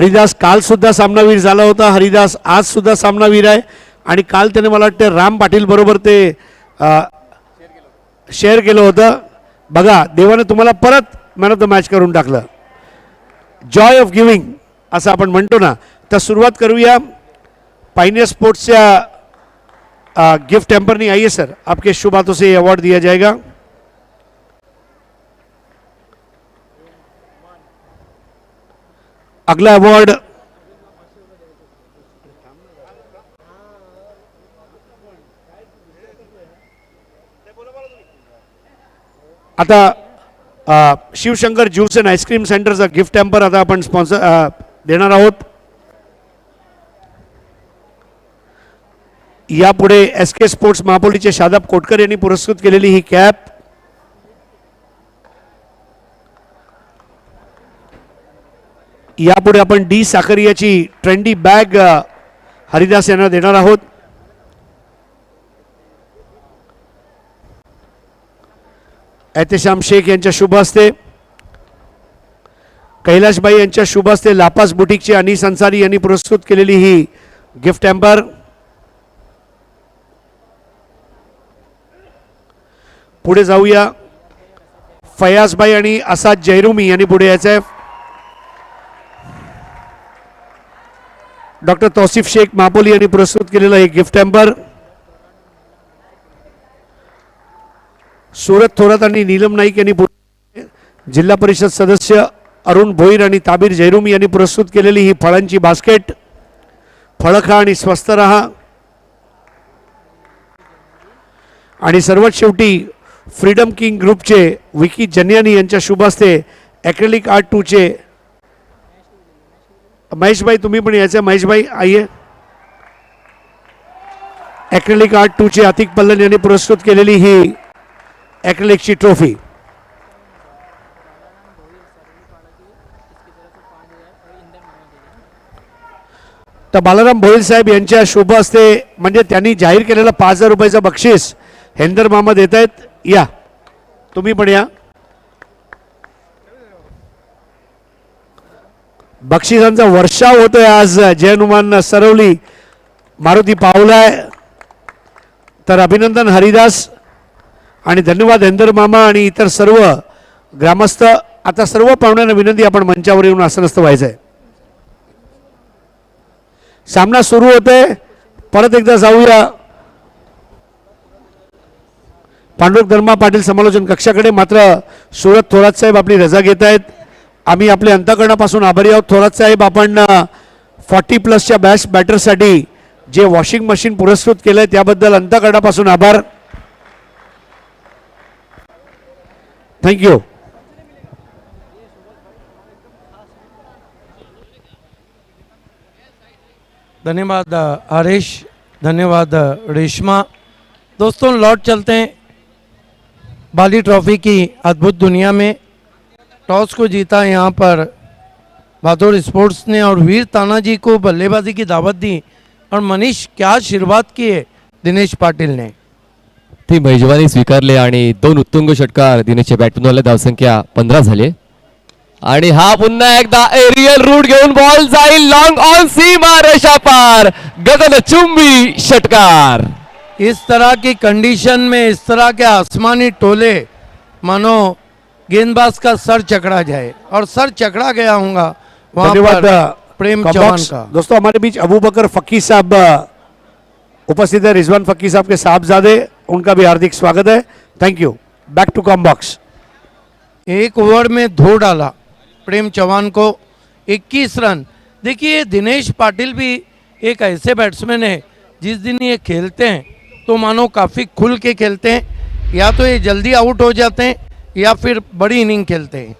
हरिदास काल सुद्धा सामनावीर झाला होता, हरिदास आज सुद्धा सामनावीर आहे आणि काल त्याने मला वाटतं राम पाटील बरोबर ते शेअर केलं होतं. बघा देवाने तुम्हाला परत मॅन ऑफ द मॅच करून टाकलं. जॉय ऑफ गिविंग असं आपण म्हणतो ना. तर सुरुवात करूया. पायनियर स्पोर्ट्सच्या गिफ्ट हैम्परनी. आइए सर, आपके शुभ हाथों से ये अवार्ड दिया जाएगा. अगला अवार्ड आता शिवशंकर ज्यूस अँड आईस्क्रीम सेंटरचा गिफ्ट हॅम्पर आता आपण स्पॉन्सर देणार आहोत. यापुढे SK स्पोर्ट्स महापोलीचे शादाब कोटकर यांनी पुरस्कृत केलेली ही कॅप. यापुढे आपण डी साखरियाची ट्रेंडी बॅग हरिदास यांना देणार आहोत. एहतेशाम शेख यांच्या शुभ हस्ते, कैलाशबाई यांच्या शुभ हस्ते लापास बुटीकचे अनीस अन्सारी यांनी पुरस्कृत केलेली ही गिफ्ट हॅम्पर. पुढे जाऊया. फयाजबाई आणि असाद जयरुमी यांनी पुढे यायचं आहे. डॉक्टर तौसिफ शेख महापोली यांनी पुरस्कृत केलेलं हे गिफ्ट हॅम्पर. सूरत थोरात आणि नीलम नाईक यांनी जिल्हा परिषद सदस्य अरुण भोईर आणि ताबीर जयरुमी यांनी पुरस्कृत केलेली ही फळांची बास्केट. फळं खा आणि स्वस्थ रहा. आणि सर्वात शेवटी फ्रीडम किंग ग्रुपचे विकी जन्यानी यांच्या शुभ हस्ते ॲक्रेलिक आर्ट 2चे महेशभाई, तुम्ही पण यायचं. महेशभाई आइए. ॲक्रेलिक आर्ट 2चे अतिक पल्लन यांनी पुरस्कृत केलेली ही ॲक्रेलिकची ट्रॉफी. तर बालाराम भोईल साहेब यांच्या शुभ हस्ते म्हणजे त्यांनी जाहीर केलेलं 5000 रुपयाचं बक्षीस हेंदर मामा देत आहेत. या तुम्ही पण या. बक्षिसांचा वर्षाव होतोय आज. जय हनुमान सरवली मारुती पावलाय. तर अभिनंदन हरिदास आणि धन्यवाद हेंदर मामा आणि इतर सर्व ग्रामस्थ. आता सर्व पाहुण्यांना विनंती, आपण मंचावर येऊन आसनस्थ व्हायचं आहे. सामना सुरू होतोय. परत एकदा जाऊया पांडुरंग धर्मा पाटील समालोचन कक्षाकडे. मात्र सूरत थोरात साहेब आपली रजा घेत आहेत. आम्ही आपल्या अंतःकरणापासून आभारी आहोत. थोरात साहेब, आपण 40+ बॅटरसाठी जे वॉशिंग मशीन पुरस्कृत केलंय त्याबद्दल अंतःकरणापासून आभार. थँक्यू. धन्यवाद हरीश, धन्यवाद रेशमा. दोस्तों लौट चलते हैं बाली ट्रॉफी की अद्भुत दुनिया में. टॉस को जीता यहाँ पर भादौड़ स्पोर्ट्स ने और वीर तानाजी को बल्लेबाजी की दावत दी. और मनीष, क्या शुरुआत की है दिनेश पाटिल ने. ती मेजवानी स्वीकारले आणि 2 उत्तुंग षटकार दिनेशच्या बॅटमधून धावसंख्या 15 झाले. आणि हा पुन्हा एकदा एरियल रूट घेऊन बॉल जाईल लॉन्ग ऑन सीमा रेषा पार. गगनचुंबी षटकार. इस तरह की कंडीशन में इस तरह के आसमानी टोले, मानो गेंदबाज का सर चकरा जाए. और सर चकरा गया होगा वहां पर प्रेम चौहान का. दोस्तों हमारे बीच अबू बकर फकीर साहब उपस्थित है. रिजवान फकीर साहब के साहबजादे, उनका भी हार्दिक स्वागत है. Thank you. Back to comm box. 1 over में धो डाला प्रेम चौहान को. 21 रन. देखिए दिनेश पाटिल भी एक ऐसे बैट्समैन है जिस दिन ये खेलते हैं तो मानो काफ़ी खुल के खेलते हैं. या तो ये जल्दी आउट हो जाते हैं या फिर बड़ी इनिंग खेलते हैं.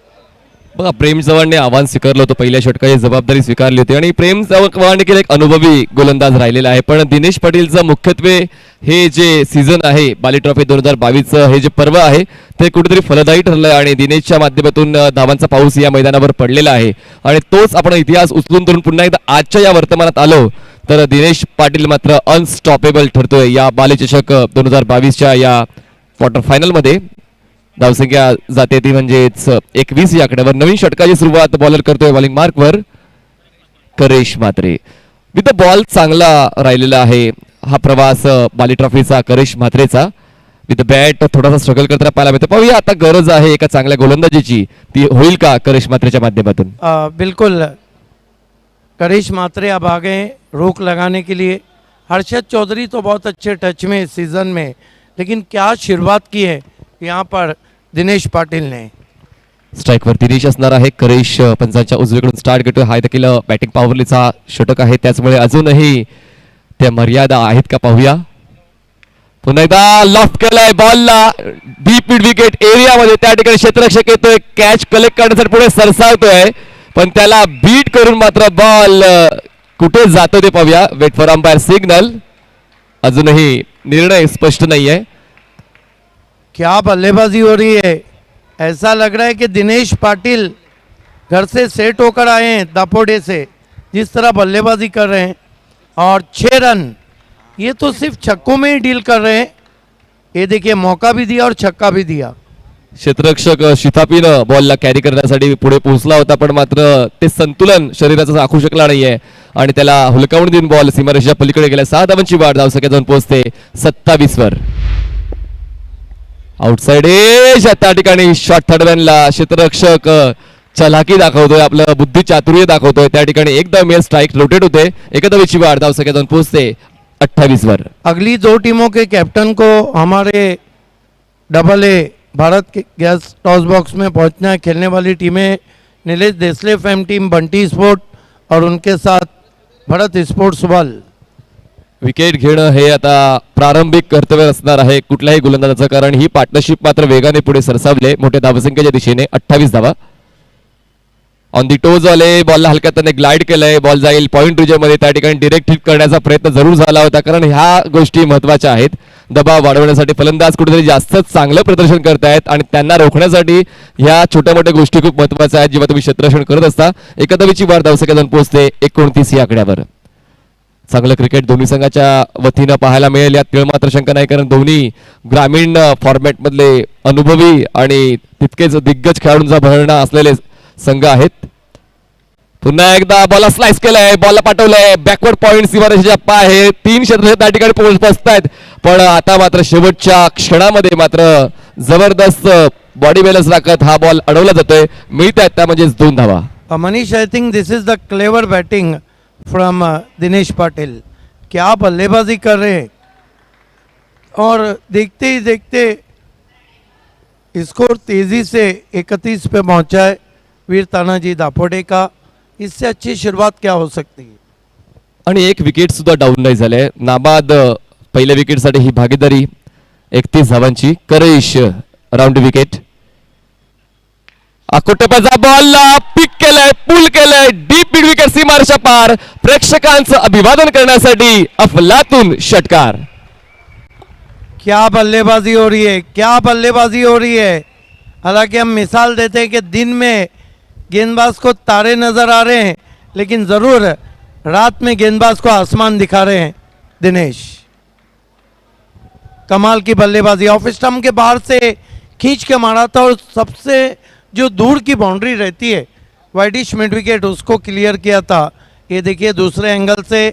बघा, प्रेम चव्हाणने आव्हान स्वीकारलं होतं. पहिल्या षटकाची जबाबदारी स्वीकारली होती आणि प्रेम चव्हाण देखील एक अनुभवी गोलंदाज राहिलेला आहे. पण दिनेश पाटीलचं मुख्यत्वे हे जे सीझन आहे बाली ट्रॉफी 2022 हे जे पर्व आहे ते कुठेतरी फलदायी ठरलं आणि दिनेशच्या माध्यमातून धावांचा पाऊस या मैदानावर पडलेला आहे. आणि तोच आपण इतिहास उचलून धरून पुन्हा एकदा आजच्या या वर्तमानात आलो तर दिनेश पाटील मात्र अनस्टॉपेबल ठरतोय या बाली चषक 2022च्या या क्वार्टर फायनलमध्ये. धावसंख्या जाते ती म्हणजेच 21 या आकड्यावर. नवीन षटकाची सुरुवात बॉलर करतोय बॉलिंग मार्कवर. Karesh Mhatre. With the ball चांगला राहिलेला आहे हा प्रवास बाली ट्रॉफीचा करेश म्हात्रेचा. विथ द बॅट थोडासा स्ट्रगल करताना पाहायला मिळतं. पाहूया आता गरज आहे एका चांगल्या गोलंदाजीची, ती होईल का करेश म्हात्रेच्या माध्यमातून. बिल्कुल करिश मात्रे अब आ गए रोक लगाने के लिए. हर्षद चौधरी तो बहुत अच्छे टच में इस सीज़न में, लेकिन क्या शुरुआत की है यहाँ पर दिनेश पाटिल ने. स्ट्राईकवर दिनेश असणार आहे. करेश पंचांच्या उजवीकडून स्टार्ट घेतोय. हा देखील बॅटिंग पॉवरलीचा षटक आहे, त्याचमुळे अजूनही त्या मर्यादा आहेत का पाहूया. पुन्हा एकदा लॉफ्ट केलाय बॉलला डीप मिड विकेट एरियामध्ये. त्या ठिकाणी क्षेत्ररक्षक येतोय, कॅच कलेक्ट करण्यासाठी पुढे सरसावतोय, पण त्याला बीट करून मात्र बॉल कुठे जातो ते पाहूया. Wait for umpire signal. अजूनही निर्णय स्पष्ट नाहीये. क्या बल्लेबाजी हो रही है. ऐसा लग रहा है कि दिनेश पाटिल घर से सेट होकर आए हैं दापोडे से, जिस तरह बल्लेबाजी कर रहे हैं. और 6 रन, ये तो सिर्फ छक्कों में ही डील कर रहे हैं. ये देखिए मौका भी दिया और छक्का भी दिया. क्षेत्ररक्षक शिथापीनं बॉलला कॅरी करण्यासाठी पुढे पोहोचला होता, पण मात्र ते संतुलन शरीराचं राखू शकला नाहीये आणि त्याला हुलकावून देऊन बॉल सीमारेषेच्या पलीकडे गेला. 6 धावांची वाढ धावसंख्या जाऊन पोहोचते 27 वर. आउटसाइड एज त्या ठिकाणी शॉट थर्ड मॅनला क्षेत्ररक्षक चलाकी दाखवतोय, आपलं बुद्धी चातुर्य दाखवतोय. त्या ठिकाणी एकदा मेल स्ट्राइक रोटेट होते. 1 धावेची वाढ धावसंख्या जाऊन पोहोचते 28 वर. अगली 2 टीमों के कैप्टन को हमारे डबल ए भारत के गैस टॉस बॉक्स में पहुंचना है. खेलने वाली टीमें Nilesh Desale fame team, Bunty sport और उनके साथ भरत स्पोर्ट्स बल. विकेट घेणं हे आता प्रारंभिक कर्तव्य असणार आहे कुठल्याही गोलंदाजाचं, कारण ही पार्टनरशिप मात्र वेगाने पुढे सरसावले मोठ्या धावसंख्येच्या दिशेने. 28 धावा. ऑन दी टोज आले, बॉलला हलक्यात त्याने ग्लाइड केलंय. बॉल जाईल पॉइंट रिजनमध्ये. त्या ठिकाणी डिरेक्ट हिट करण्याचा प्रयत्न जरूर झाला होता, कारण ह्या गोष्टी महत्वाच्या आहेत. दबाव वाढवण्यासाठी फलंदाज कुठेतरी जास्तच चांगलं प्रदर्शन करतायत आणि त्यांना रोखण्यासाठी ह्या छोट्या मोठ्या गोष्टी खूप महत्वाच्या आहेत जेव्हा तुम्ही क्षेत्ररक्षण करत असता. 1 धावेची वाढ धावसंख्या जाऊन पोहोचते 29 या आकड्यावर. चांगलं क्रिकेट दोन्ही संघाच्या वतीनं पाहायला मिळेल, यात तिळ मात्र शंका नाही, कारण दोन्ही ग्रामीण फॉर्मॅट मधले अनुभवी आणि तितकेच दिग्गज खेळाडूंचा भरणा असलेले संघ आहेत. पुन्हा एकदा बॉल स्लाइस केलाय, बॉलला पाठवलंय बॅकवर्ड पॉइंट सीमारेषेच्या पाय. 3 क्षेत्र त्या ठिकाणी पोहोचतायत, पण आता मात्र शेवटच्या क्षणामध्ये मात्र जबरदस्त बॉडी बॅलन्स राखत हा बॉल अडवला जातोय. मिळतात त्या म्हणजेच 2 धावा. Manish, I think this is the clever batting from Dinesh Patil. क्या बल्लेबाजी कर रहे हैं, और देखते ही देखते स्कोर तेजी से 31 पे पहुंचा है वीर तानाजी दापोडे का. इससे अच्छी शुरुआत क्या हो सकती है. आणि एक विकेट सुद्धा डाऊन नाही झाले. नाबाद पहिल्या विकेटसाठी ही भागीदारी 31 धावांची. करेश राऊंड विकेट. अकोटेपाचा बॉलला पिक केलंय, पुल केलंय, डीप मिड विकेट सीमारेषा पार. प्रेक्षकांचं अभिवादन करण्यासाठी अफलातून षटकार. क्या बल्लेबाजी हो रही है, क्या बल्लेबाजी हो रही है. हालांकि हम मिसाल देते हैं कि दिन में गेंदबाज को तारे नजर आ रहे हैं, लेकिन जरूर रात में गेंदबाज को आसमान दिखा रहे हैं दिनेश. कमाल की बल्लेबाजी. ऑफ स्टंप के बाहर से खींच के मारा था, और सबसे जो दूर की बाउंड्री रहती है वाइडिश मिड विकेट, उसको क्लियर किया था. ये देखिए दूसरे एंगल से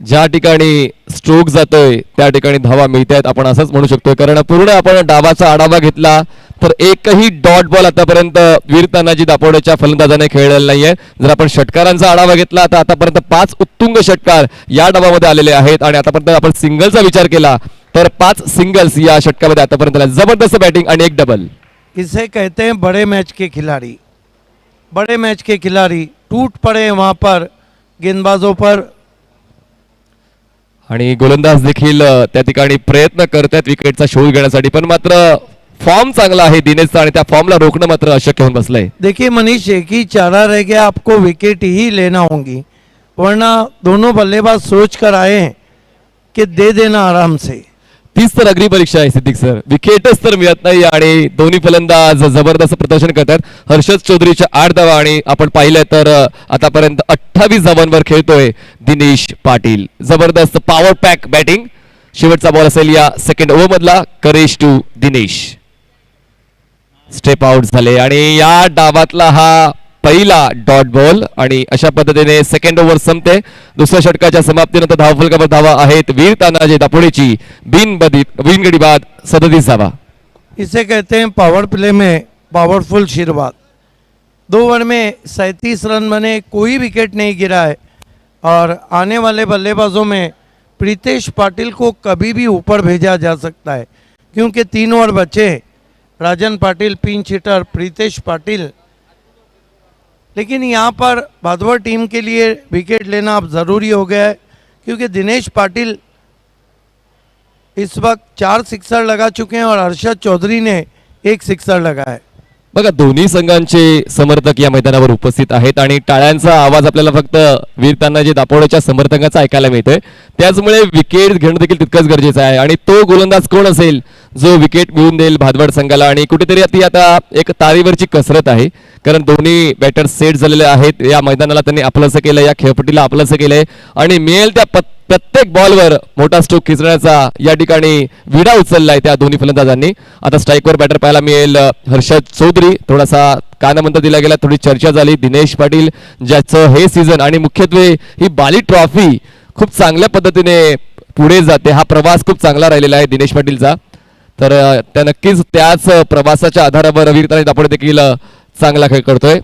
ज्या ठिकाणी स्ट्रोक जातोय त्या ठिकाणी धावा मिळतात, आपण असंच म्हणू शकतोय. कारण पूर्ण आपण डावाचा आढावा घेतला तर एकही डॉट बॉल आतापर्यंत वीर तानाजी दापोडेच्या फलंदाजाने खेळलेला नाहीये. जर आपण षटकारांचा आढावा घेतला तर आतापर्यंत 5 उत्तुंग षटकार या डावामध्ये आलेले आहेत, आणि आतापर्यंत आपण सिंगलचा विचार केला तर 5 सिंगल्स या षटकामध्ये आतापर्यंत आले. जबरदस्त बॅटिंग आणि 1 डबल. इसे कहते हैं बड़े मैच के खिलाड़ी. बड़े मैच के खिलाड़ी टूट पड़े वहां पर गेंदबाजों पर, आणि गोलंदाज देखील त्या ठिकाणी प्रयत्न करतात विकेटचा शोध घेण्यासाठी, पण मात्र फॉर्म चांगला आहे दिनेशचा आणि त्या फॉर्मला रोखणं मात्र अशक्य होऊन बसलंय. देखिए मनीष, एक ही चारा रह गया, आपको विकेट ही लेना होंगी, वरना दोनों बल्लेबाज सोच कर आए हैं कि दे देना आराम से. तीच तर अग्री परीक्षा आहे सिद्दीक सर. विकेटच तर मिळत नाही आणि दोन्ही फलंदाज जबरदस्त प्रदर्शन करतात. हर्षद चौधरीच्या 8 धावा आणि आपण पाहिलं तर आतापर्यंत 28 धावांवर खेळतोय दिनेश पाटील. जबरदस्त पॉवर पॅक बॅटिंग. शेवटचा बॉल असेल या सेकंड ओव्हर मधला. करेश टू दिनेश. स्टेप आउट झाले आणि या डावातला हा पहिला डॉट बॉल आणि अशा पद्धतीने सेकंड ओव्हर संपते. दुसऱ्या षटकाच्या समाप्तीनंतर धावफलकावर धावा आहेत वीर तानाजी दापोडेची. बिनगडी बाद 37 धावा. इसे कहते हैं पावर प्ले में पावरफुल शीर्वाद. 2 ओवर में 37 रन बने, कोई विकेट नहीं गिरा है और आने वाले बल्लेबाजों में प्रीतेश पाटिल को कभी भी ऊपर भेजा जा सकता है क्योंकि 3 ओवर बचे. राजन पाटिल, पिंच हिटर प्रीतेश पाटिल. लेकिन यहाँ पर भादवर टीम के लिए विकेट लेना अब ज़रूरी हो गया है क्योंकि दिनेश पाटिल इस वक्त 4 सिक्सर लगा चुके हैं और हर्षद चौधरी ने 1 सिक्सर लगाया है. बघा दोन्ही संघांचे समर्थक या मैदानावर उपस्थित आहेत आणि टाळ्यांचा आवाज आपल्याला फक्त वीर तानाजी दापोडेच्या समर्थकांचा ऐकायला मिळतोय. त्याचमुळे विकेट घेणं देखील तितकंच गरजेचं आहे आणि तो गोलंदाज कोण असेल जो विकेट मिळवून देईल भादवड संघाला. आणि कुठेतरी ती आता एक तारीवरची कसरत आहे कारण दोन्ही बॅटर्स सेट झालेले आहेत. या मैदानाला त्यांनी आपलंसं केलं, या खेळपट्टीला आपलंसं केलंय आणि मिळेल त्या प्रत्येक बॉलवर मोठा स्ट्रोक खिचण्याचा या ठिकाणी विडा उचललाय त्या दोन्ही फलंदाजांनी. आता स्ट्राईकवर बॅटर पाहायला मिळेल हर्षद चौधरी. थोडासा कानामंत्र दिला गेला, थोडी चर्चा झाली. दिनेश पाटील ज्याचं हे सीझन आणि मुख्यत्वे ही बाली ट्रॉफी खूप चांगल्या पद्धतीने पुढे जाते. हा प्रवास खूप चांगला राहिलेला आहे दिनेश पाटीलचा. तर त्या नक्कीच त्याच प्रवासाच्या आधारावर वीर तानाजी दापोडे देखील चांगला खेळ करतोय.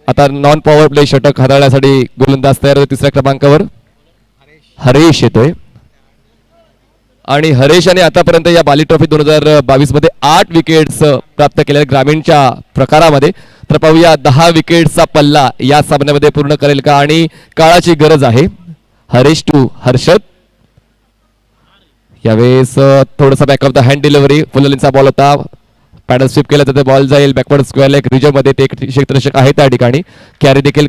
आता नॉन पॉवर प्ले षटक हाताळण्यासाठी गोलंदाज तयार होतो. तिसऱ्या क्रमांकावर हरेश येतोय आणि हरेशाने आतापर्यंत या बाली ट्रॉफी 2022 मध्ये 8 विकेट्स प्राप्त केल्या ग्रामीणच्या प्रकारामध्ये. तर पाहूया 10 विकेट्सचा पल्ला या सामन्यामध्ये पूर्ण करेल का आणि काळाची गरज आहे. हरेश टू हर्षद. यावेळेस थोडासा back of the hand delivery. फुललींचा बॉल होता, पॅडल स्वीप केला तर बॉल जाईल बॅकवर्ड स्क्वेअर लेग रिजन मध्ये. ते एक क्षेत्ररक्षक आहे त्या ठिकाणी. कॅरी देखील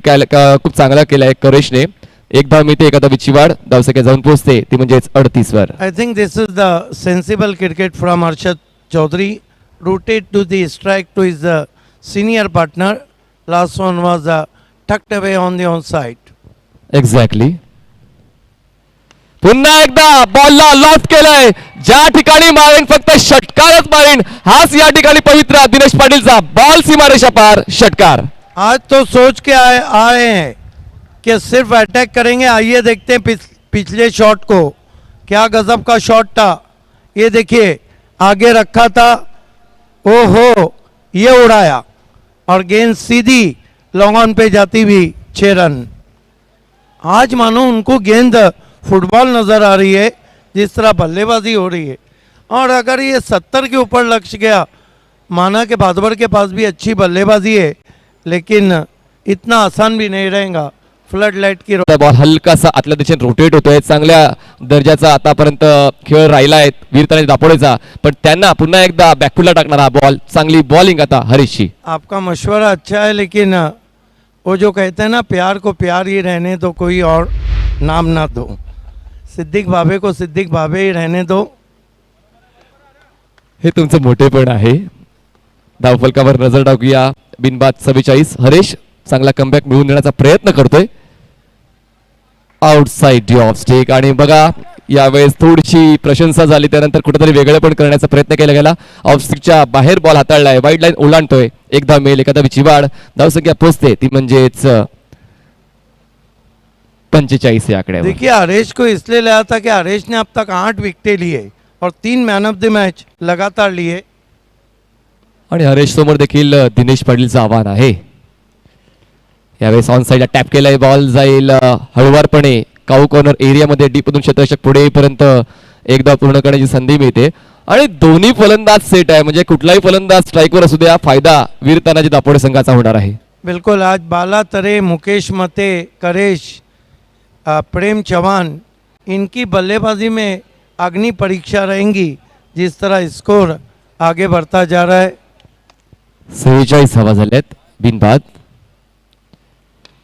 खूप चांगला केलाय करेशने. 1 धाव मिळते, एका धावीची वाढ, धावसंख्या जाऊन पोहोचते ती म्हणजेच 38 वर. I think this is the sensible cricket from Arshad Chaudhary. Rooted to the strike to his senior partner. Last one was tucked away on the onside. Exactly. पुन्हा एकदा बॉलला लॉफ्ट केलाय. ज्या ठिकाणी मारेन फक्त षटकारच मारेन, हाच या ठिकाणी पवित्र दिनेश पाटीलचा बॉल सीमारेषा पार षटकार. आज तो सोच के आए हैं कि सिर्फ अटैक करेंगे. आइए देखते हैं पिछले शॉट को, क्या गजब का शॉट था. ये देखिए आगे रखा था, ओहो ये उड़ाया और गेंद सीधी लॉन्ग ऑन पे जाती हुई 6 रन. आज मानो उनको गेंद फुटबॉल नज़र आ रही है जिस तरह बल्लेबाजी हो रही है. और अगर ये 70 के ऊपर लक्ष्य गया, माना कि भादवर के पास भी अच्छी बल्लेबाजी है लेकिन इतना आसान भी नहीं रहेगा. फ्लड लाईट की बॉल हलकासा आतल्या दिशेने रोटेट होतोय. चांगल्या दर्जाचा आतापर्यंत खेळ राहिला आहे वीर तानाजी दापोडेचा, पण त्यांना पुन्हा एकदा बॅकफुटला टाकणारा बॉल. चांगली बॉलिंग आता हरीशची. आपका मशवरा अच्छा है लेकिन वो जो कहते हैं ना प्यार को प्यार ही रहने दो, कोई और नाम ना दो. सिद्दीक भाभे को सिद्दीक भाभे ही रहने दो. हे तुमचं मोठेपण आहे. धावफलकावर नजर टाकूया. बिनबाद 44. हरेश चांगला कमबॅक मिळवून देण्याचा प्रयत्न करतोय. Outside the off stake. आणि बघा यावेळेस थोडीशी प्रशंसा झाली, त्यानंतर कुठेतरी वेगळं पण करण्याचा प्रयत्न केला गेला. ऑफ स्टिकच्या बाहेर बॉल हाताळलाय, वाईड लाईन ओलांडतोय. 1 धाव मिळेल, एका धावीची वाढ, धावसंख्या पोहोचते ती म्हणजेच 45 या आकड्यावर. देखिए हरेश को इसलिए लाया था कि हरेश ने अब तक 8 विकेटें लिए और 3 मैन ऑफ द मैच लगातार लिए. आणि हरेश समोर देखील दिनेश पाटीलचं आव्हान आहे. यावेळेस ऑन साईडला टॅप केलाय, बॉल जाईल हळुवारपणे काऊ कॉर्नर एरियामध्ये. डीपमधून क्षेत्ररक्षक पुढे येईपर्यंत एकदा पूर्ण करण्याची संधी मिळते आणि दोन्ही फलंदाज सेट आहे. म्हणजे कुठलाही फलंदाज स्ट्राईकवर असू द्या, फायदा वीर तानाजी दापोडे संघाचा होणार आहे. बिल्कुल. आज बाला तरे, मुकेश मते, करेश, प्रेम चौहान, इनकी बल्लेबाजी में अग्नि परीक्षा रहेंगी जिस तरह स्कोर आगे बढ़ता जा रहा है. 46 हवा झाल्यात बिनबाद.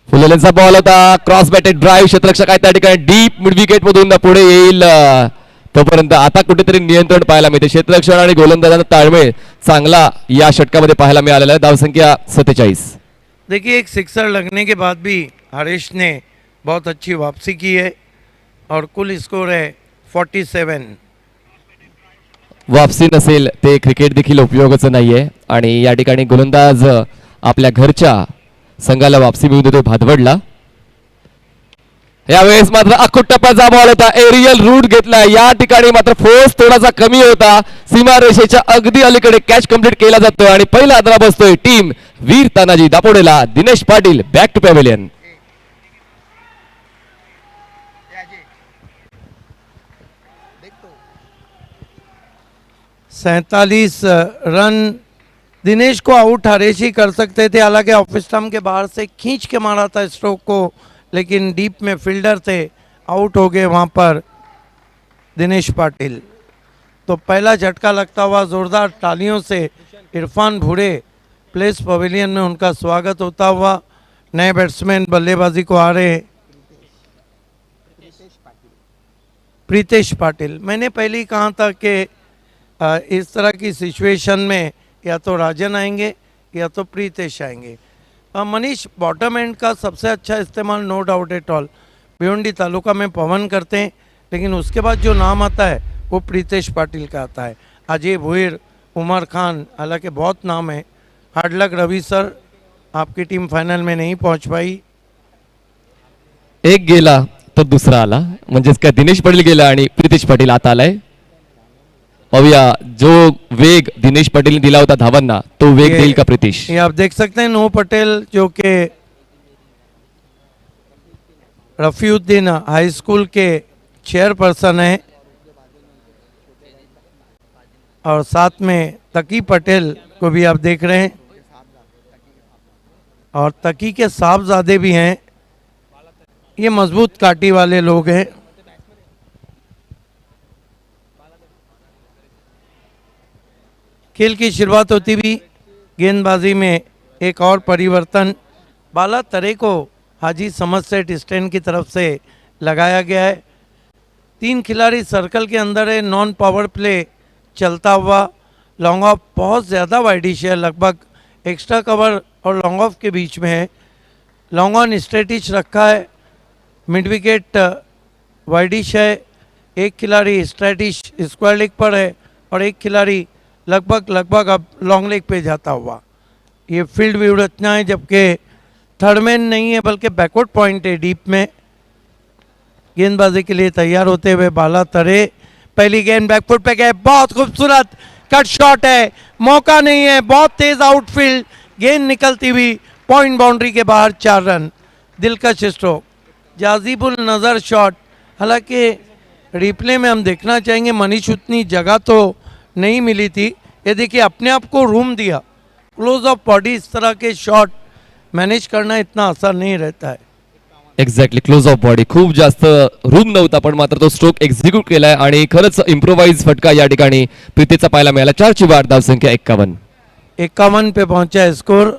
फुललेचा बॉल होता, क्रॉस बॅटेड ड्राईव्ह. क्षेत्ररक्षक आहे त्या ठिकाणी, डीप मिड विकेट मधून पुढे येईल तोपर्यंत आता कुठेतरी नियंत्रण पाहायला मिळते. क्षेत्ररक्षण आणि गोलंदाजांचा ताळमेळ चांगला या षटकामध्ये पाहायला मिळालेला आहे. धावसंख्या 47. देखिए एक सिक्सर लगने के बाद भी हरीश ने बहुत अच्छी वापसी की है और कुल स्कोर है 47। वापसी नसेल ते क्रिकेट देखील उपयोगाचं नाहीये आणि या ठिकाणी गोलंदाज आपल्या घरच्या संघाला वापसी मिळून देतो भादवडला. यावेळेस मात्र अखूट टप्प्याचा बॉल होता, एरियल रूट घेतला. या ठिकाणी मात्र फोर्स थोडासा कमी होता, सीमारेषेच्या अगदी अलीकडे कॅच कंप्लीट केला जातोय आणि पहिला आदरा बसतोय टीम वीर तानाजी दापोडेला. Dinesh Patil back to pavilion. सैतालीस रन दिनेश को आउट हरेश ही कर सकते थे, हालांकि ऑफ स्टंप के बाहर से खींच के मारा था स्ट्रोक को, लेकिन डीप में फील्डर थे, आउट हो गए वहाँ पर दिनेश पाटिल. तो पहला झटका लगता हुआ जोरदार तालियों से इरफान भूरे प्लेस पवेलियन में उनका स्वागत होता हुआ. नए बैट्समैन बल्लेबाजी को आ रहे प्रीतेश पाटिल. मैंने पहले ही कहा था कि इस तरह की सिचुएशन में या तो राजन आएंगे या तो प्रीतेश आएंगे. मनीष, बॉटम एंड का सबसे अच्छा इस्तेमाल no doubt at all Bhiwandi taluka में पवन करते हैं, लेकिन उसके बाद जो नाम आता है वो प्रीतेश पाटिल का आता है. अजय भुईर, उमर खान, हालांकि बहुत नाम है. हार्ड लक रवि सर, आपकी टीम फाइनल में नहीं पहुंच पाई. एक गेला तो दुसरा आला, म्हणजेच काय दिनेश पाटील गेला आणि प्रीतेश पाटील आता आलाय. पाहूया जो वेग दिनेश पाटील ने दिला होता धावांना तो वेग देईल का प्रीतेश. ये आप देख सकते हैं नो पटेल जो कि रफीउद्दीन हाई स्कूल के चेयरपर्सन है और साथ में तकी पटेल को भी आप देख रहे हैं और तकी के साहबजादे भी हैं. ये मजबूत काटी वाले लोग हैं. खेल की शुरुआत होती भी गेंदबाजी में एक और परिवर्तन. बाला तरे को हाजी समझ सेट स्टैंड की तरफ से लगाया गया है. 3 खिलाड़ी सर्कल के अंदर है. नॉन पावर प्ले चलता हुआ. लॉन्ग ऑफ बहुत ज़्यादा वाइडिश है, लगभग एक्स्ट्रा कवर और लॉन्ग ऑफ के बीच में है. लॉन्ग ऑन स्ट्रेटिच रखा है. मिड विकेट वाइडिश है. एक खिलाड़ी स्ट्रेटिश स्क्वायर लेग पर है और एक खिलाड़ी लगभग अब लॉन्ग लेग पे जाता हुआ. ये फील्ड व्यू रचना है, जबकि थर्ड मैन नहीं है बल्कि बैकवर्ड पॉइंट है डीप में. गेंदबाजी के लिए तैयार होते हुए बाला तरे. पहली गेंद बैकफुट पे गए, बहुत खूबसूरत कट शॉट है, मौका नहीं है, बहुत तेज आउटफील्ड. गेंद निकलती हुई पॉइंट बाउंड्री के बाहर. 4 रन. दिलकश स्ट्रोक, जाजिबुल नज़र शॉट. हालांकि रिप्ले में हम देखना चाहेंगे मनीष उतनी जगह तो नहीं मिली थी. ये देखिए अपने आप को रूम दिया. क्लोज ऑफ बॉडी इस तरह के शॉट मैनेज करना इतना आसान नहीं रहता है. एक्झॅक्टली, क्लोज ऑफ बॉडी खूप जास्त रूम नव्हता, पण मात्र तो स्ट्रोक एक्झिक्यूट केलाय आणि खरंच इम्प्रोवाइज फटका या ठिकाणी प्रीतेचा पाहायला मिळाला. 4 ची वाढ, धावसंख्या 51 पे पहुंचा है स्कोर.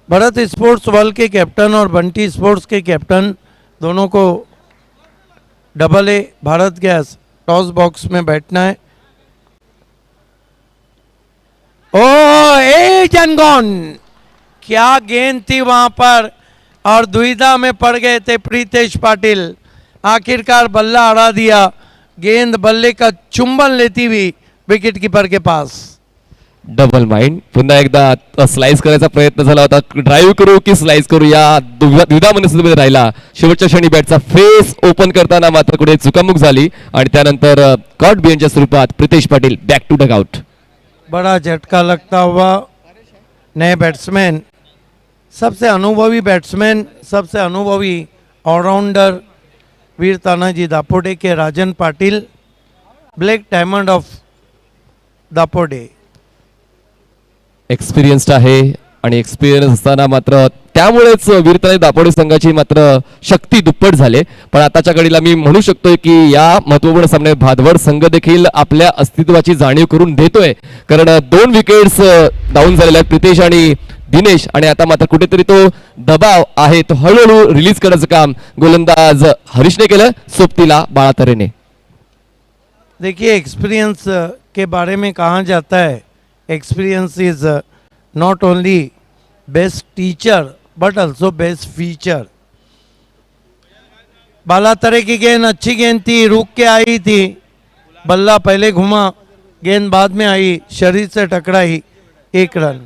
भरत स्पोर्ट्स वर्ल्ड के कैप्टन और बंटी स्पोर्ट्स के कैप्टन दोनों को double A Bharat gas toss box में बैठना है. ओ ए जनगॉन, क्या गेंद थी वहां पर और दुविधा में पड़ गए थे प्रीतेश पाटिल. आखिरकार बल्ला अड़ा दिया. गेंद बल्ले का चुंबन लेती हुई विकेट कीपर के पास. Double mind. पुन्हा एकदा स्लाइस करायचा प्रयत्न झाला होता. ड्राईव्ह करू की स्लाइस करू या द्विधा मनस्थितीमध्ये राहिला. शेवटच्या क्षणी बॅटचा फेस ओपन करताना मात्र कुठे चुकामुक झाली आणि त्यानंतर कॉट बियनच्या स्वरूपात Pritesh Patil back to dugout. बड़ा झटका लगता हुआ. नए बैट्समैन, सबसे अनुभवी बैट्समैन, सबसे अनुभवी ऑलराउंडर वीर तानाजी दापोडे के Rajan Patil, black diamond of Dapode. Experienced आहे आणि एक्सपिरियन्स असताना मात्र त्यामुळेच वीरतानाजी दापोडे संघाची मात्र शक्ती दुप्पट झाले. पण आताच्या घडीला मी म्हणू शकतोय की या महत्त्वपूर्ण सामन्यात भादवड संघ देखील आपल्या अस्तित्वाची जाणीव करून देतोय, कारण 2 विकेट्स डाऊन झालेल्या आहेत प्रीतेश आणि दिनेश, आणि आता मात्र कुठेतरी तो दबाव आहे तो हळूहळू रिलीज करायचं काम गोलंदाज हरीशने केलं, सोबतीला बाळातरेने. देखिए एक्सपीरियंस के बारे में कहा जाता है, experience is not only best teacher but also best feature. Balatare की गेंद अच्छी गेंद थी, रुक के आई थी, बल्ला पहले घुमा, गेंद बाद में आई, शरीर से टकराई, 1 रन।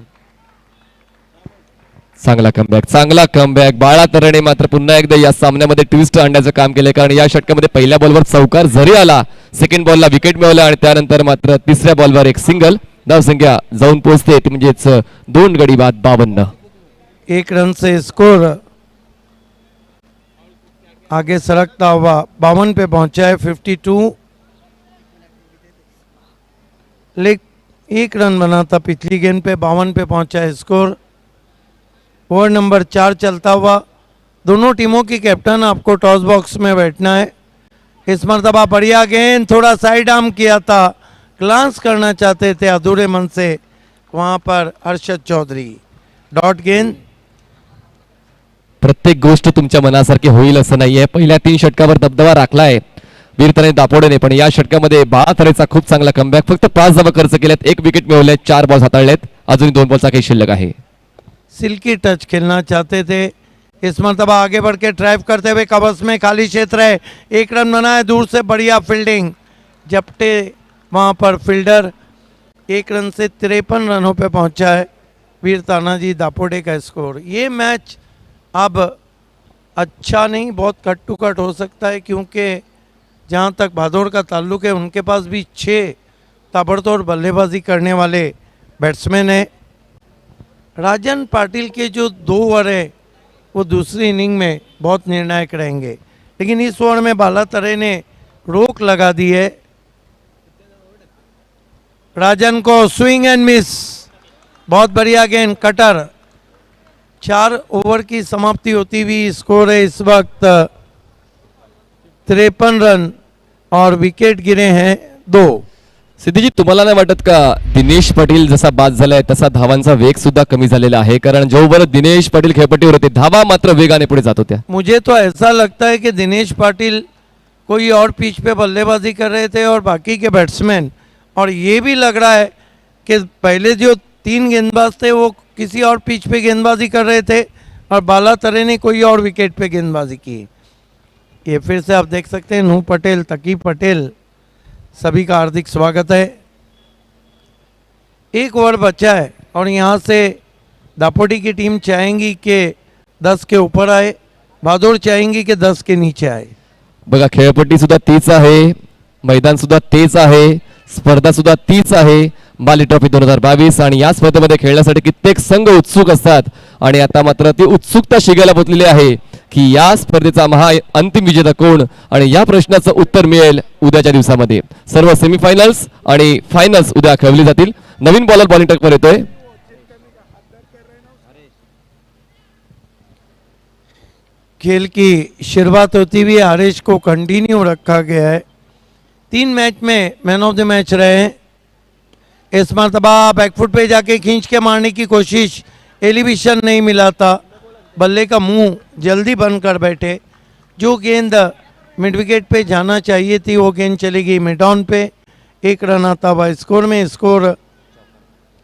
चांगला कमबॅक बाळा तरेने मात्र पुन्हा एकदा या सामन्यामध्ये ट्विस्ट आणण्याचं काम केलं, कारण या षटकामध्ये पहिल्या बॉलवर चौकार जरी आला, सेकंड बॉलला विकेट मिळवला आणि त्यानंतर मात्र तिसऱ्या बॉलवर एक सिंगल, धावसंख्या जाऊन पोहोचते ती म्हणजेच 2 गडी बाद 52। 1 रन से स्कोर आगे सरकता हुआ 52 पे पहुंचा है, 52। लेकिन 1 रन बना था पिछली गेंद पे, 52 पे पहुंचा है स्कोर। ओवर नंबर 4 चलता हुआ, दोनों टीमों की कैप्टन आपको टॉस बॉक्स में बैठना है। इस मरतबा बढ़िया गेंद, थोड़ा साइड आर्म किया था, ग्लांस करना चाहते थे अधूरे मन से, वहां पर हर्षद चौधरी, डॉट गेंद। प्रत्येक गोष्ट तुमच्या मनासारखी होईल असं नाहीये, पहिल्या 3 षटकावर दबदबा राखलाय वीरताने दापोडेने, पण या षटकामध्ये बाळातरेचा खूप चांगला कमबॅक, फक्त 5 धावा खर्च केल्यात, 1 विकेट मिळवले, 4 बॉल हाताळलेत, अजूनही 2 बॉलचा काही शिल्लक आहे। सिल्की टच खेलना चाहते थे, इस मरतबा आगे बढ़ के ड्राइव करते हुए कवच में खाली क्षेत्र है, 1 रन बना है, दूर से बढ़िया फील्डिंग, जपटे वहाँ पर फील्डर, 1 रन से 53 रनों पे पहुंचा है वीर तानाजी दापोडे का स्कोर। ये मैच अब अच्छा नहीं, बहुत कट टू कट हो सकता है, क्योंकि जहाँ तक भादौड़ का ताल्लुक है उनके पास भी 6 ताबड़तोड़ बल्लेबाजी करने वाले बैट्समैन हैं। राजन पाटिल के जो 2 ओवर है वो दूसरी इनिंग में बहुत निर्णायक रहेंगे, लेकिन इस ओवर में बालातरे ने रोक लगा दी है। राजन को स्विंग एंड मिस, बहुत बढ़िया गेंद, कटर। 4 ओवर की समाप्ति होती हुई स्कोर है इस वक्त 53 रन और विकेट गिरे हैं 2। सिद्धीजी, तुम्हाला नाही वाटत का दिनेश पाटील जसा बाद झालाय तसा धावांचा वेग सुद्धा कमी झालेला आहे, कारण जोवर दिनेश पाटील खेळपट्टीवर होते धावा मात्र वेगाने पुढे जात होत्या। मुझे तो ऐसा लगता है कि दिनेश पाटिल कोई और पिच पे बल्लेबाजी कर रहे थे और बाकी के बैट्समैन, और ये भी लग रहा है कि पहले जो 3 गेंदबाज थे वो किसी और पिच पे गेंदबाजी कर रहे थे और बालातरे ने कोई और विकेट पे गेंदबाजी की। ये फिर से आप देख सकते हैं, नूह पटेल, तकी पटेल, सभी का हार्दिक स्वागत है। 1 ओवर बचा है और यहाँ से दापोडी की टीम चाहेंगी कि 10 के ऊपर आए, भादौड़ चाहेंगी कि 10 के नीचे आए। बघा, खेळपट्टी सुद्धा तीच आहे, मैदान सुद्धा तेच आहे, स्पर्धा सुद्धा तीच आहे, बाली ट्रॉफी 2022, आणि या स्पर्धेमध्ये खेळण्यासाठी कित्येक संघ उत्सुक असतात, आणि आता मात्र ती उत्सुकता शिगायला पोचलेली आहे की या स्पर्धेचा अंतिम विजेता कोण, आणि या प्रश्नाचं उत्तर मिळेल उद्याच्या दिवसामध्ये। सर्व सेमीफायनल्स आणि फायनल्स उद्या खेळवली जातील। नवीन बॉलर बॉलिंग ट्रॅकवर येतोय, खेल की शुरुआत होती हुई हरीश को कंटिन्यू रखा गया है, 3 मैच में मैन ऑफ द मैच रहे हैं। इस मरतबा बैकफुट पे जाके खींच के मारने की कोशिश, एलिवेशन नहीं मिला था, बल्ले का मुंह जल्दी बंद कर बैठे, जो गेंद मिड विकेट पे जाना चाहिए थी वो गेंद चली गई मिड ऑन पे, 1 रन आता हुआ स्कोर में, स्कोर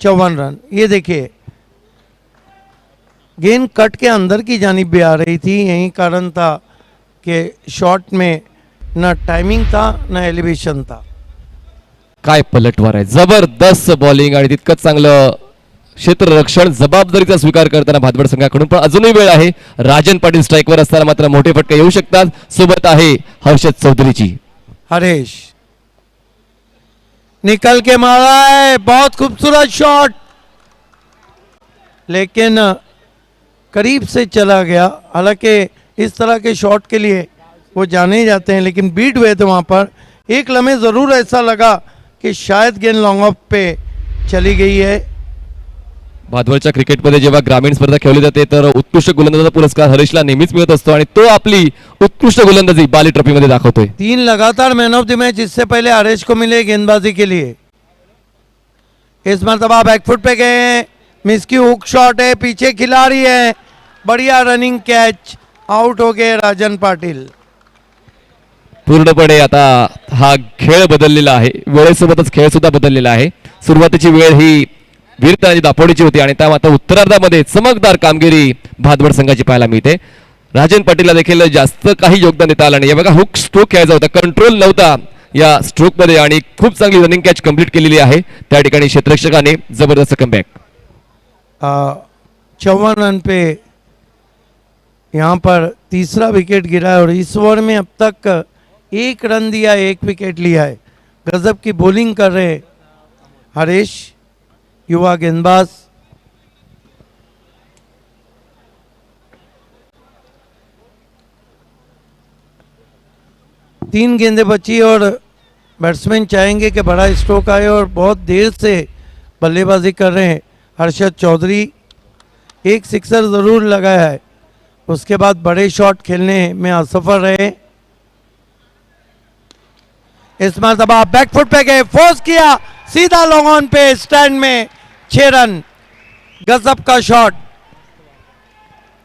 54 रन। ये देखिए गेंद कट के अंदर की जानिब भी आ रही थी, यही कारण था कि शॉट में न टाइमिंग था न एलिवेशन था। काय पलटवार आहे, जबरदस्त बॉलिंग आणि तितकंच चांगलं क्षेत्ररक्षण, जबाबदारीचा स्वीकार करताना भादवड संघाकडून, पण अजूनही वेळ आहे। राजन पाटील स्ट्राईकवर असताना मात्र मोठे फटके येऊ शकतात, सोबत आहे हर्षद चौधरीची। हरीश निकल के मारा है, बहुत खूबसूरत शॉट, लेकिन करीब से चला गया। हालांकि इस तरह के शॉट के लिए वो जाने ही जाते हैं, लेकिन बीट हुए थे वहाँ पर। एक लम्हे ज़रूर ऐसा लगा कि शायद गेंद लॉन्ग ऑफ पे चली गई है। भादवडच्या क्रिकेटमध्ये जेव्हा ग्रामीण स्पर्धा खेळली जाते तर उत्कृष्ट गोलंदाजाचा पुरस्कार हरीशला नेहमीच मिळत असतो, आणि तो आपली उत्कृष्ट गोलंदाजी बाली ट्रॉफीमध्ये दाखवतोय। 3 लगातार मैन ऑफ द मैच इससे पहले हरीश को मिले गेंदबाजी के लिए। इस मरतबा बैकफुट पे गए, मिस की हुक शॉट है, पीछे खिलाड़ी है, बढ़िया रनिंग कैच, आउट हो गए राजन पाटिल। पूर्णपणे आता हा खेळ बदललेला आहे, वेळेसोबतच खेळ सुद्धा बदललेला आहे। सुरुवातीची वेळ ही वीरतानाजी दापोडीची होती आणि त्या मात्र उत्तरार्धामध्ये चमकदार कामगिरी भादवड संघाची पाहायला मिळते। राजन पाटीलला देखील जास्त काही योगदान देता आलं नाही. हे बघा हुक स्ट्रोक खेळायचा होता, कंट्रोल नव्हता या स्ट्रोक मध्ये आणि खूप चांगली रनिंग कॅच कंप्लीट केलेली आहे त्या ठिकाणी क्षेत्ररक्षकाने. जबरदस्त कमबॅक. 54 रन पे यहाँ पर तीसरा विकेट गिरा है और इस ओवर में अब तक 1 रन दिया, 1 विकेट लिया है. गजब की बॉलिंग कर रहे हैं हरीश, युवा गेंदबाज. तीन गेंदें बची और बैट्समैन चाहेंगे कि बड़ा स्ट्रोक आए और बहुत देर से बल्लेबाजी कर रहे हैं हर्षद चौधरी. एक सिक्सर ज़रूर लगाया है, उसके बाद बड़े शॉट खेलने में असफल रहे. इस मरतबा बैकफुट पे गए, फोर्स किया, सीधा लॉन्ग ऑन पे स्टैंड में 6 रन. गजब का शॉट,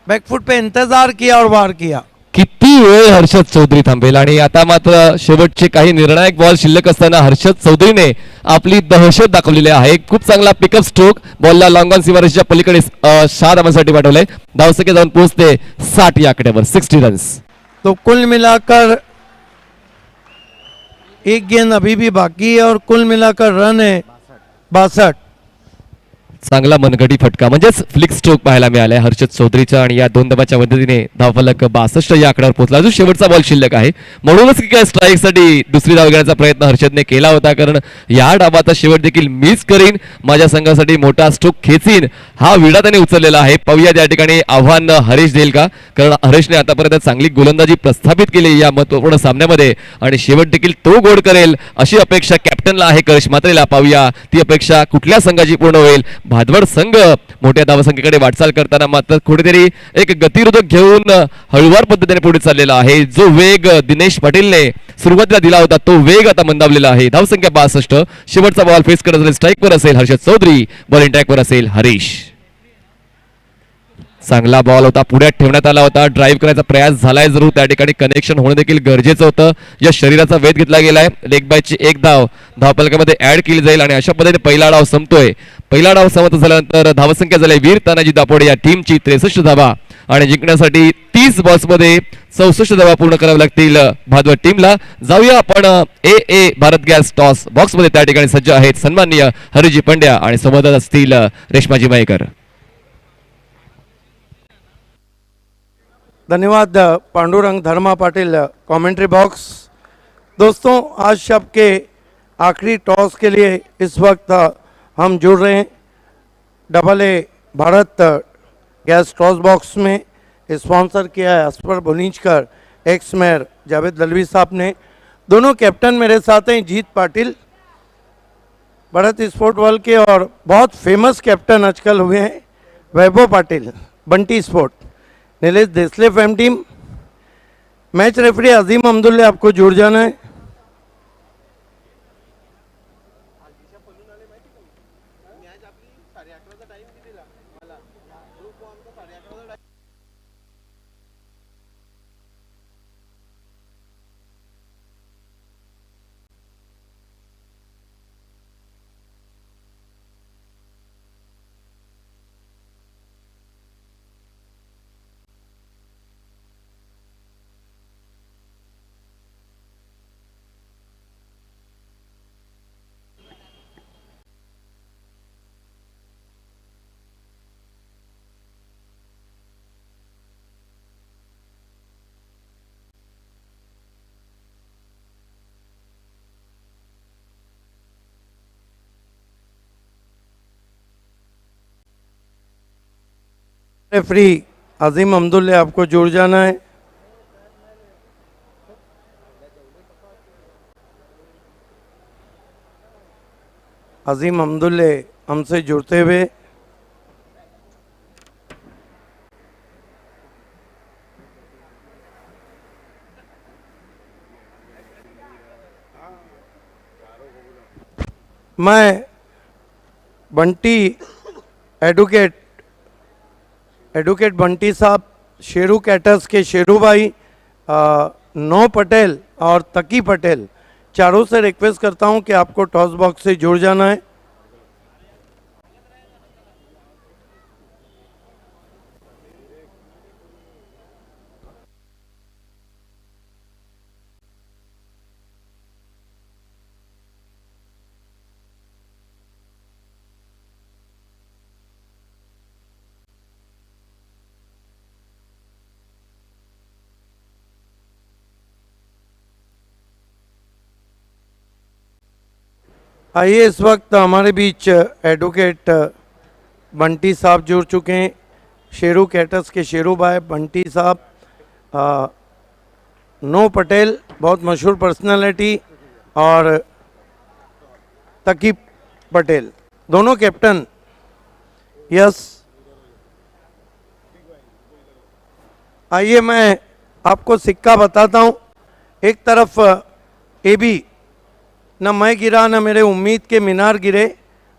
बैकफुट पे इंतजार किया और वार किया. किती वेळ हर्षद चौधरी थांबेल आणि आता मात्र शेवटचे काही निर्णायक बॉल शिल्लक असताना हर्षद चौधरीने आपली दहशत दाखवलेली आहे. खूप चांगला पिकअप स्ट्रोक, बॉलला लॉंग ऑन सीमारेषेच्या पलीकडे 6 धावांसाठी पाठवलंय. धावसंख्या जाऊन पोहोचते 60 या आकड्यावर, 60 रन्स. तो कुल मिलाकर एक गेंद अभी भी बाकी है और कुल मिलाकर रन है 62. चांगला मनगटी फटका म्हणजेच फ्लिक स्ट्रोक पाहायला मिळालाय हर्षद चौधरीचा आणि या 2 धावांच्या मदतीने धावफलक 62 या आकड्यावर पोहोचला. अजून शेवटचा बॉल शिल्लक आहे म्हणूनच की काय स्ट्राईक साठी दुसरी धाव घेण्याचा प्रयत्न हर्षदने केला होता, कारण या डावाचा शेवट देखील मिस करीन, माझ्या संघासाठी मोठा स्ट्रोक खेचीन, हा विडा त्याने उचललेला आहे. पाहूया त्या ठिकाणी आव्हान हरीश देईल का, कारण हरीशने आतापर्यंत चांगली गोलंदाजी प्रस्थापित केली या महत्वपूर्ण सामन्यामध्ये आणि शेवट देखील तो गोड करेल अशी अपेक्षा कॅप्टनला आहे करिश मात्रेला. पाहूया ती अपेक्षा कुठल्या संघाची पूर्ण होईल. भादवड संघ मोठ्या धावसंख्येकडे वाटचाल करताना मात्र कुठेतरी एक गतिरोधक घेऊन हळुवार पद्धतीने पुढे चाललेला आहे. जो वेग दिनेश पाटीलने सुरुवातीला दिला होता तो वेग आता मंदावलेला आहे. धावसंख्या 62. शेवटचा बॉल फेस करत असेल, स्ट्राईकवर असेल हर्षद चौधरी, बॉलिंग ट्रॅकवर असेल हरीश. चांगला बॉल होता, पुढ्यात ठेवण्यात आला होता, ड्राईव्ह करायचा प्रयास झालाय जरूर, त्या ठिकाणी कनेक्शन होणं देखील गरजेचं होतं. या शरीराचा वेध घेतला गेलाय. लेग बायची एक धाव धावफलकामध्ये ऍड केली जाईल आणि अशा पद्धतीने पहिला डाव संपतोय. पहिला डाव समाप्त झाल्यानंतर धावसंख्या झाली वीर तानाजी दापोडे या टीमची 63 धावा आणि जिंकण्यासाठी 30 बॉल्समध्ये 64 धावा पूर्ण कराव्या लागतील भादवड टीमला. जाऊया आपण ए भारत गॅस टॉस बॉक्स मध्ये, त्या ठिकाणी सज्ज आहेत सन्माननीय हरिजी पंड्या आणि संवाददाता असतील रेश्माजी मयेकर. धन्यवाद पांडुरंग धर्मा पाटिल, कमेंट्री बॉक्स. दोस्तों, आज शब के आखिरी टॉस के लिए इस वक्त हम जुड़ रहे हैं AA Bharat gas toss box में. स्पॉन्सर किया है असफर बुनीचकर, एक्स मेयर जावेद दलवी साहब ने. दोनों कैप्टन मेरे साथ हैं, जीत पाटिल भारत स्पोर्ट वर्ल्ड के और बहुत फेमस कैप्टन आजकल हुए हैं वैभव पाटिल बंटी स्पोर्ट. नीलेश देसले फैम team. Match referee Azeem Ahmadulle, आपको जुड़ जाना है. रेफरी अजीम अहमदुल्ले, आपको जुड़ जाना है. अजीम अहमदुल्ले हमसे जुड़ते हुए. मैं बंटी एडवोकेट बंटी साहब, शेरू कैटर्स के शेरू भाई, नौ पटेल और तकी पटेल, चारों से रिक्वेस्ट करता हूं कि आपको टॉस बॉक्स से जुड़ जाना है. आइए, इस वक्त हमारे बीच एडवोकेट बंटी साहब जुड़ चुके हैं। शेरू कैटर्स के शेरू भाई बंटी साहब, नो पटेल बहुत मशहूर पर्सनालिटी, और तकी पटेल दोनों कैप्टन। यस, आइए मैं आपको सिक्का बताता हूं। एक तरफ ए बी, न मैं गिरा न मेरे उम्मीद के मीनार गिरे,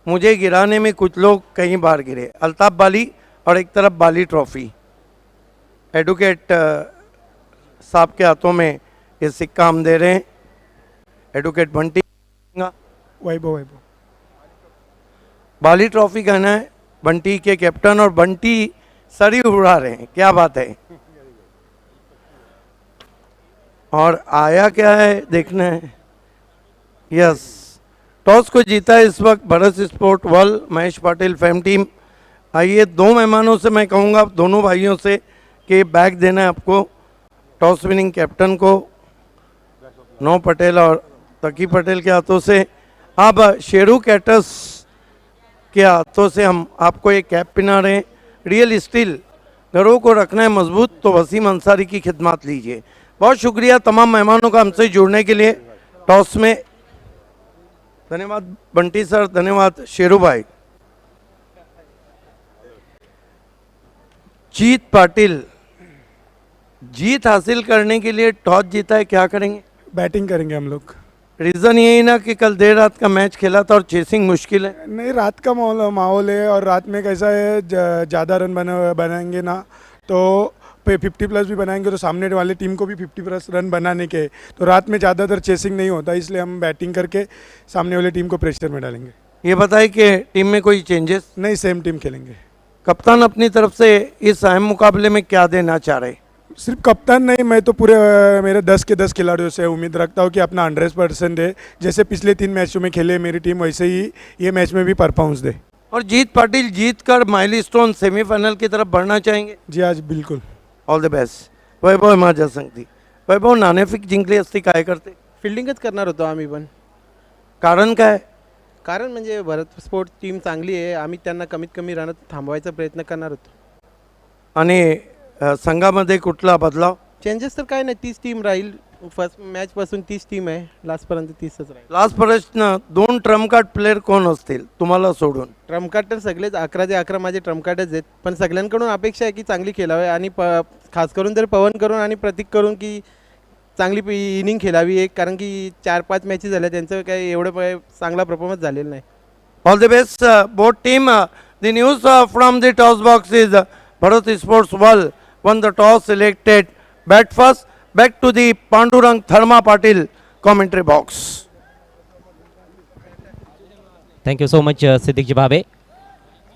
मुझे गिराने में कुछ लोग कई बार गिरे, अल्ताफ बाली, और एक तरफ बाली ट्रॉफी। एडवोकेट साहब के हाथों में ये सिक्का हम दे रहे हैं। एडवोकेट बंटी, वैभव बाली ट्रॉफी कहना है बंटी के कैप्टन, और बंटी सरी उड़ा रहे हैं, क्या बात है। और आया क्या है देखना है। यस, टॉस को जीता है इस वक्त Bharat sport world, Mahesh Patil fame team. आइए, दो मेहमानों से मैं कहूँगा, दोनों भाइयों से, कि बैग देना है आपको टॉस विनिंग कैप्टन को, नो पटेल और तकी पटेल के हाथों से। अब शेरू कैटर्स के हाथों से हम आपको एक कैप पिना रहे हैं। रियल स्टील, घरों को रखना है मजबूत तो वसीम अंसारी की खिदमत लीजिए। बहुत शुक्रिया तमाम मेहमानों का हमसे जुड़ने के लिए टॉस में। धन्यवाद बंटी सर, धन्यवाद शेरू भाई। जीत पाटिल, जीत हासिल करने के लिए टॉस जीता है, क्या करेंगे? बैटिंग करेंगे हम लोग। रीज़न यही ना कि कल देर रात का मैच खेला था और चेसिंग मुश्किल है। नहीं, रात का माहौल है, और रात में कैसा है, ज़्यादा रन बनाएंगे ना तो 50+ भी बनाएंगे तो सामने वाले टीम को भी 50+ रन बनाने के, तो रात में ज़्यादातर चेसिंग नहीं होता, इसलिए हम बैटिंग करके सामने वाले टीम को प्रेशर में डालेंगे। ये बताए कि टीम में कोई चेंजेस नहीं, सेम टीम खेलेंगे। कप्तान अपनी तरफ से इस अहम मुकाबले में क्या देना चाह रहे? सिर्फ कप्तान नहीं, मैं तो पूरे मेरे 10 के 10 खिलाड़ियों से उम्मीद रखता हूँ कि अपना 100% दे। जैसे पिछले 3 मैचों में खेले मेरी टीम, वैसे ही ये मैच में भी परफॉर्मेंस दे। और जीत पाटिल जीत कर माइलस्टोन सेमीफाइनल की तरफ बढ़ना चाहेंगे? जी आज बिल्कुल। All the best. वैभव माझ्या सांगती. वैभव, नाणेफेक जिंकली असती काय करते? फिल्डिंगच करणार होतो आम्ही पण. कारण काय? कारण म्हणजे भरत स्पोर्ट टीम चांगली आहे, आम्ही त्यांना कमीत कमी रनात थांबवायचा प्रयत्न करणार होतो. आणि संघामध्ये कुठला बदलाव? चेंजेस तर काय नाही, तीच टीम राहील. फर्स्ट मॅचपासून तीच टीम आहे, लास्टपर्यंत तीसच राहील. लास्ट प्रश्न, 2 ट्रम्प कार्ड प्लेयर कोण असतील तुम्हाला सोडून? ट्रम्प कार्ड तर सगळेच 11 माझे ट्रम्प कार्डच आहेत, पण सगळ्यांकडून अपेक्षा आहे की चांगली खेळावे, आणि खास करून तर पवन करून आणि प्रतीक करून की चांगली इनिंग खेळावी एक, कारण की 4-5 मॅचेस झाल्या त्यांचं काही एवढं चांगला परफॉर्मन्स झालेलं नाही. All the best both team. The news from the toss box is Bharat Sports World won the toss, selected bat first. Back to the Pandurang Tharma Patil commentary box. Thank you so much Siddique ji Bhave.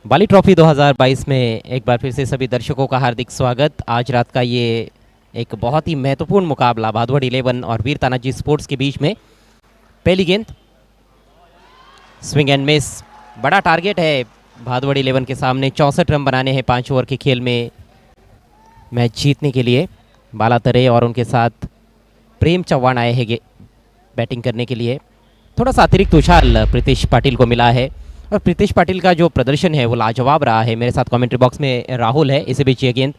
Bali trophy 2022 में एक बार फिर से सभी दर्शकों का हार्दिक स्वागत। आज रात का ये एक बहुत ही महत्वपूर्ण मुकाबला भादवड़ 11 और वीर तानाजी स्पोर्ट्स के बीच में। पहली गेंद स्विंग एंड मिस, बड़ा टारगेट है भादवड़ 11 के सामने। 64 रन बनाने हैं 5 ओवर के खेल में मैच जीतने के लिए। बाला तरे और उनके साथ प्रेम चौहान आए हैं बैटिंग करने के लिए। थोड़ा सा अतिरिक्त उछाल प्रीतिश पाटिल को मिला है, और प्रीतिश पाटिल का जो प्रदर्शन है वो लाजवाब रहा है। मेरे साथ कमेंट्री बॉक्स में राहुल है। इसी बीच ये गेंद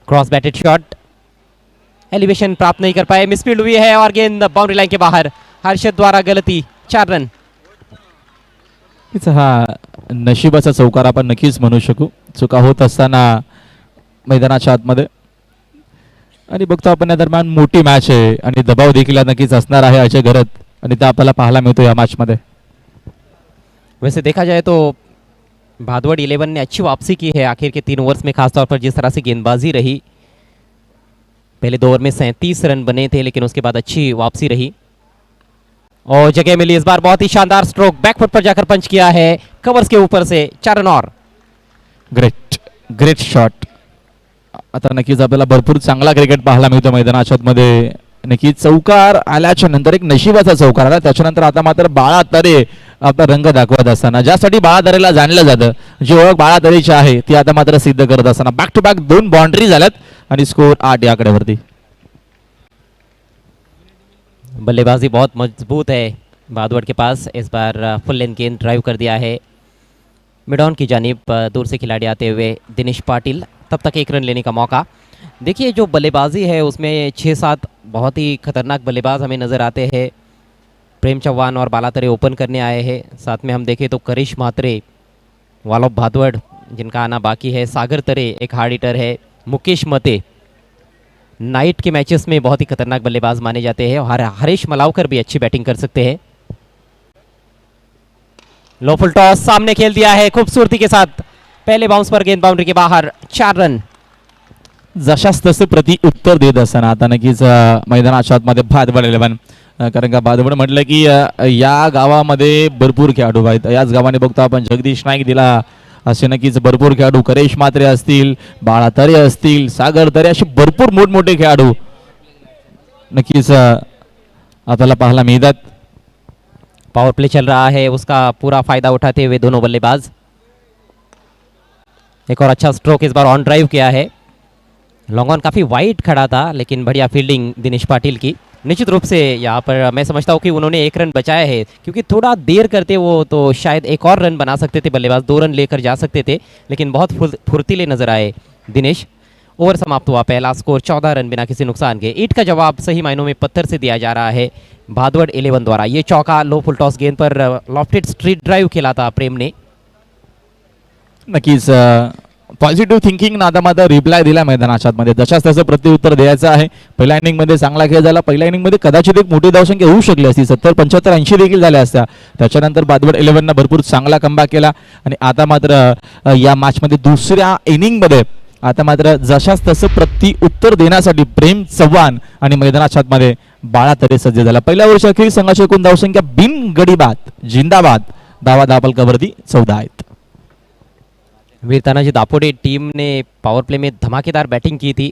क्रॉस बैटेड शॉट, एलिवेशन प्राप्त नहीं कर पाए, मिसफील्ड हुई है और गेंद बाउंड्री लाइन के बाहर। हर्षद द्वारा गलती, 4 रन। हा नशिबाचा चौकार आपण नक्कीच म्हणू शकू, चुका होत असताना मैदानाच्या आतमध्ये। आणि बघतो आपण या दरम्यान मोठी मॅच आहे आणि दबाव देखील नक्कीच असणार आहे अजय घरत, आणि ते आपल्याला पाहायला मिळतो या मॅच मध्ये। वैसे देखा जाए तो भादवड़ 11 ने अच्छी वापसी की है आखिर के 3 ओवर्स में, खासतौर पर जिस तरह से गेंदबाजी रही। पहले 2 ओवर में 37 रन बने थे, लेकिन उसके बाद अच्छी वापसी रही और जगह मिली इस बार। बहुत ही शानदार स्ट्रोक, बैकफुट पर जाकर पंच किया है कवर्स के ऊपर से, 4 रन और। Great shot. आता नक्कीच आपल्याला भरपूर चांगला क्रिकेट पाहायला मिळतो मैदानाच्या मध्ये। नक्कीच चौकार आल्याच्या नंतर एक नशिबाचा चौकार आला, त्याच्यानंतर आता मात्र बाळा तरे आपला रंग दाखवत असताना, ज्यासाठी बाळा तरेला जाणलं जातं, जी ओळख बाळा तरेची आहे ती आता मात्र सिद्ध करत असताना बॅक टू बॅक 2 बाउंड्री झाल्यात आणि स्कोर 8 या आकड्यावरती। बल्लेबाजी बहुत मजबूत है भादवड़ के पास इस बार फुल लेंथ गेंद ड्राइव कर दिया है मिड ऑन की जानिब। दूर से खिलाड़ी आते हुए दिनेश पाटिल, तब तक 1 रन लेने का मौका। देखिए जो बल्लेबाजी है उसमें 6-7 बहुत ही खतरनाक बल्लेबाज हमें नज़र आते हैं। प्रेम चौहान और बालातरे ओपन करने आए हैं, साथ में हम देखें तो करिश म्हात्रे, वालोप भादवड़ जिनका आना बाकी है, सागर तरे एक हार्ड हिटर है, मुकेश मते नाइट के मैचेस में बहुत ही खतरनाक बल्लेबाज माने जाते हैं और हरीश मलावकर भी अच्छी बैटिंग कर सकते हैं। लो फुल टॉस सामने खेल दिया है खूबसूरती के साथ, पहले बाउंस पर गेंद बाउंड्री के बाहर, 4 रन। जशास तसे प्रति उत्तर देत असताना आता नक्कीच मैदानाच्या आतमध्ये भादवड 11, कारण का भादवड म्हटलं की या गावामध्ये भरपूर खेळाडू आहेत. याच गावाने बघतो आपण जगदीश नाईक दिला, असे नक्कीच भरपूर खेळाडू, करेश म्हात्रे असतील, बाळा तरे असतील, सागर तरे, असे भरपूर मोठमोठे खेळाडू नक्कीच आपल्याला पाहायला मिळतात. पावर प्ले चल रहा है, उसका पूरा फायदा उठाते हुए दोनों बल्लेबाज। एक और अच्छा स्ट्रोक इस बार ऑन ड्राइव किया है। लॉन्ग ऑन काफ़ी वाइड खड़ा था लेकिन बढ़िया फील्डिंग दिनेश पाटिल की। निश्चित रूप से यहाँ पर मैं समझता हूँ कि उन्होंने 1 रन बचाया है, क्योंकि थोड़ा देर करते वो तो शायद एक और रन बना सकते थे बल्लेबाज, 2 रन लेकर जा सकते थे, लेकिन बहुत फुर्तीले नजर आए दिनेश। ओवर समाप्त हुआ, पहला स्कोर 14 रन बिना किसी नुकसान के। ईट का जवाब सही मायनों में पत्थर से दिया जा रहा है भादवड़ 11 द्वारा। ये चौका लो फुल टॉस गेंद पर लॉफ्टेड स्ट्रीट ड्राइव खेला था प्रेम ने। नक्कीच पॉझिटिव्ह थिंकिंग आता मात्र रिप्लाय दिला मैदानाच्या आतमध्ये, जशाच त्याचं प्रत्युत्तर द्यायचं आहे. पहिल्या इनिंगमध्ये चांगला खेळ झाला, पहिल्या इनिंगमध्ये कदाचित एक मोठी धावसंख्या होऊ शकली असती, 70, 75, 80 देखील झाल्या असत्या. त्याच्यानंतर भादवड 11 भरपूर चांगला कमबॅक केला आणि आता मात्र या मॅचमध्ये दुसऱ्या इनिंगमध्ये आता मात्र जशाच तसं प्रत्युत्तर देण्यासाठी प्रेम चव्हाण आणि मैदानाच्या आतमध्ये बाळा तरे सज्ज झाला. पहिल्या वर्षी अखेर संघाची एकूण धावसंख्या बिन गडीबाद जिंदाबाद दावा दापलकावरती 14 आहेत. वीर तानाजी दापोडे टीम ने पावर प्ले में धमाकेदार बैटिंग की थी,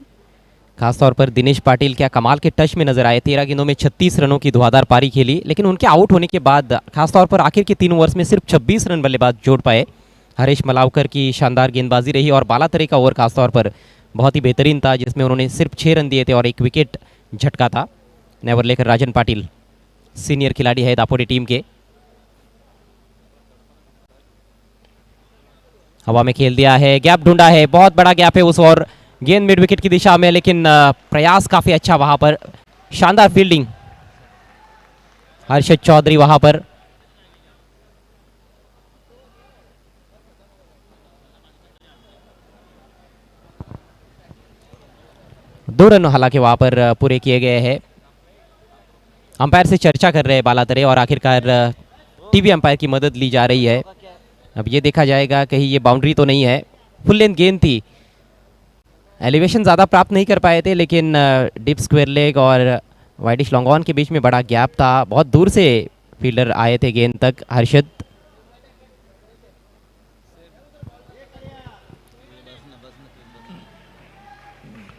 खासतौर पर दिनेश पाटिल क्या कमाल के टच में नजर आए। 13 गेंदों में 36 रनों की धुआंधार पारी खेली, लेकिन उनके आउट होने के बाद खासतौर पर आखिर के 3 ओवर्स में सिर्फ 26 रन बल्लेबाज जोड़ पाए। हरीश मलावकर की शानदार गेंदबाजी रही और बालातरे का ओवर खासतौर पर बहुत ही बेहतरीन था, जिसमें उन्होंने सिर्फ 6 रन दिए थे और 1 विकेट झटका था। नेवर लेकर राजन पाटिल सीनियर खिलाड़ी है दापोडे टीम के। हवा में खेल दिया है, गैप ढूंढा है, बहुत बड़ा गैप है उस और गेंद मिड विकेट की दिशा में, लेकिन प्रयास काफी अच्छा वहां पर, शानदार फील्डिंग हर्षद चौधरी वहां पर। दो रन हालांकि वहां पर पूरे किए गए हैं। अंपायर से चर्चा कर रहे हैं बालातरे और आखिरकार टीवी अंपायर की मदद ली जा रही है। अब ये देखा जाएगा कहीं ये बाउंड्री तो नहीं है। फुल लेंथ गेंद थी, एलिवेशन ज़्यादा प्राप्त नहीं कर पाए थे, लेकिन डिप स्क्वायर लेग और वाइडिश लॉन्ग ऑन के बीच में बड़ा गैप था। बहुत दूर से फील्डर आए थे गेंद तक हर्षद।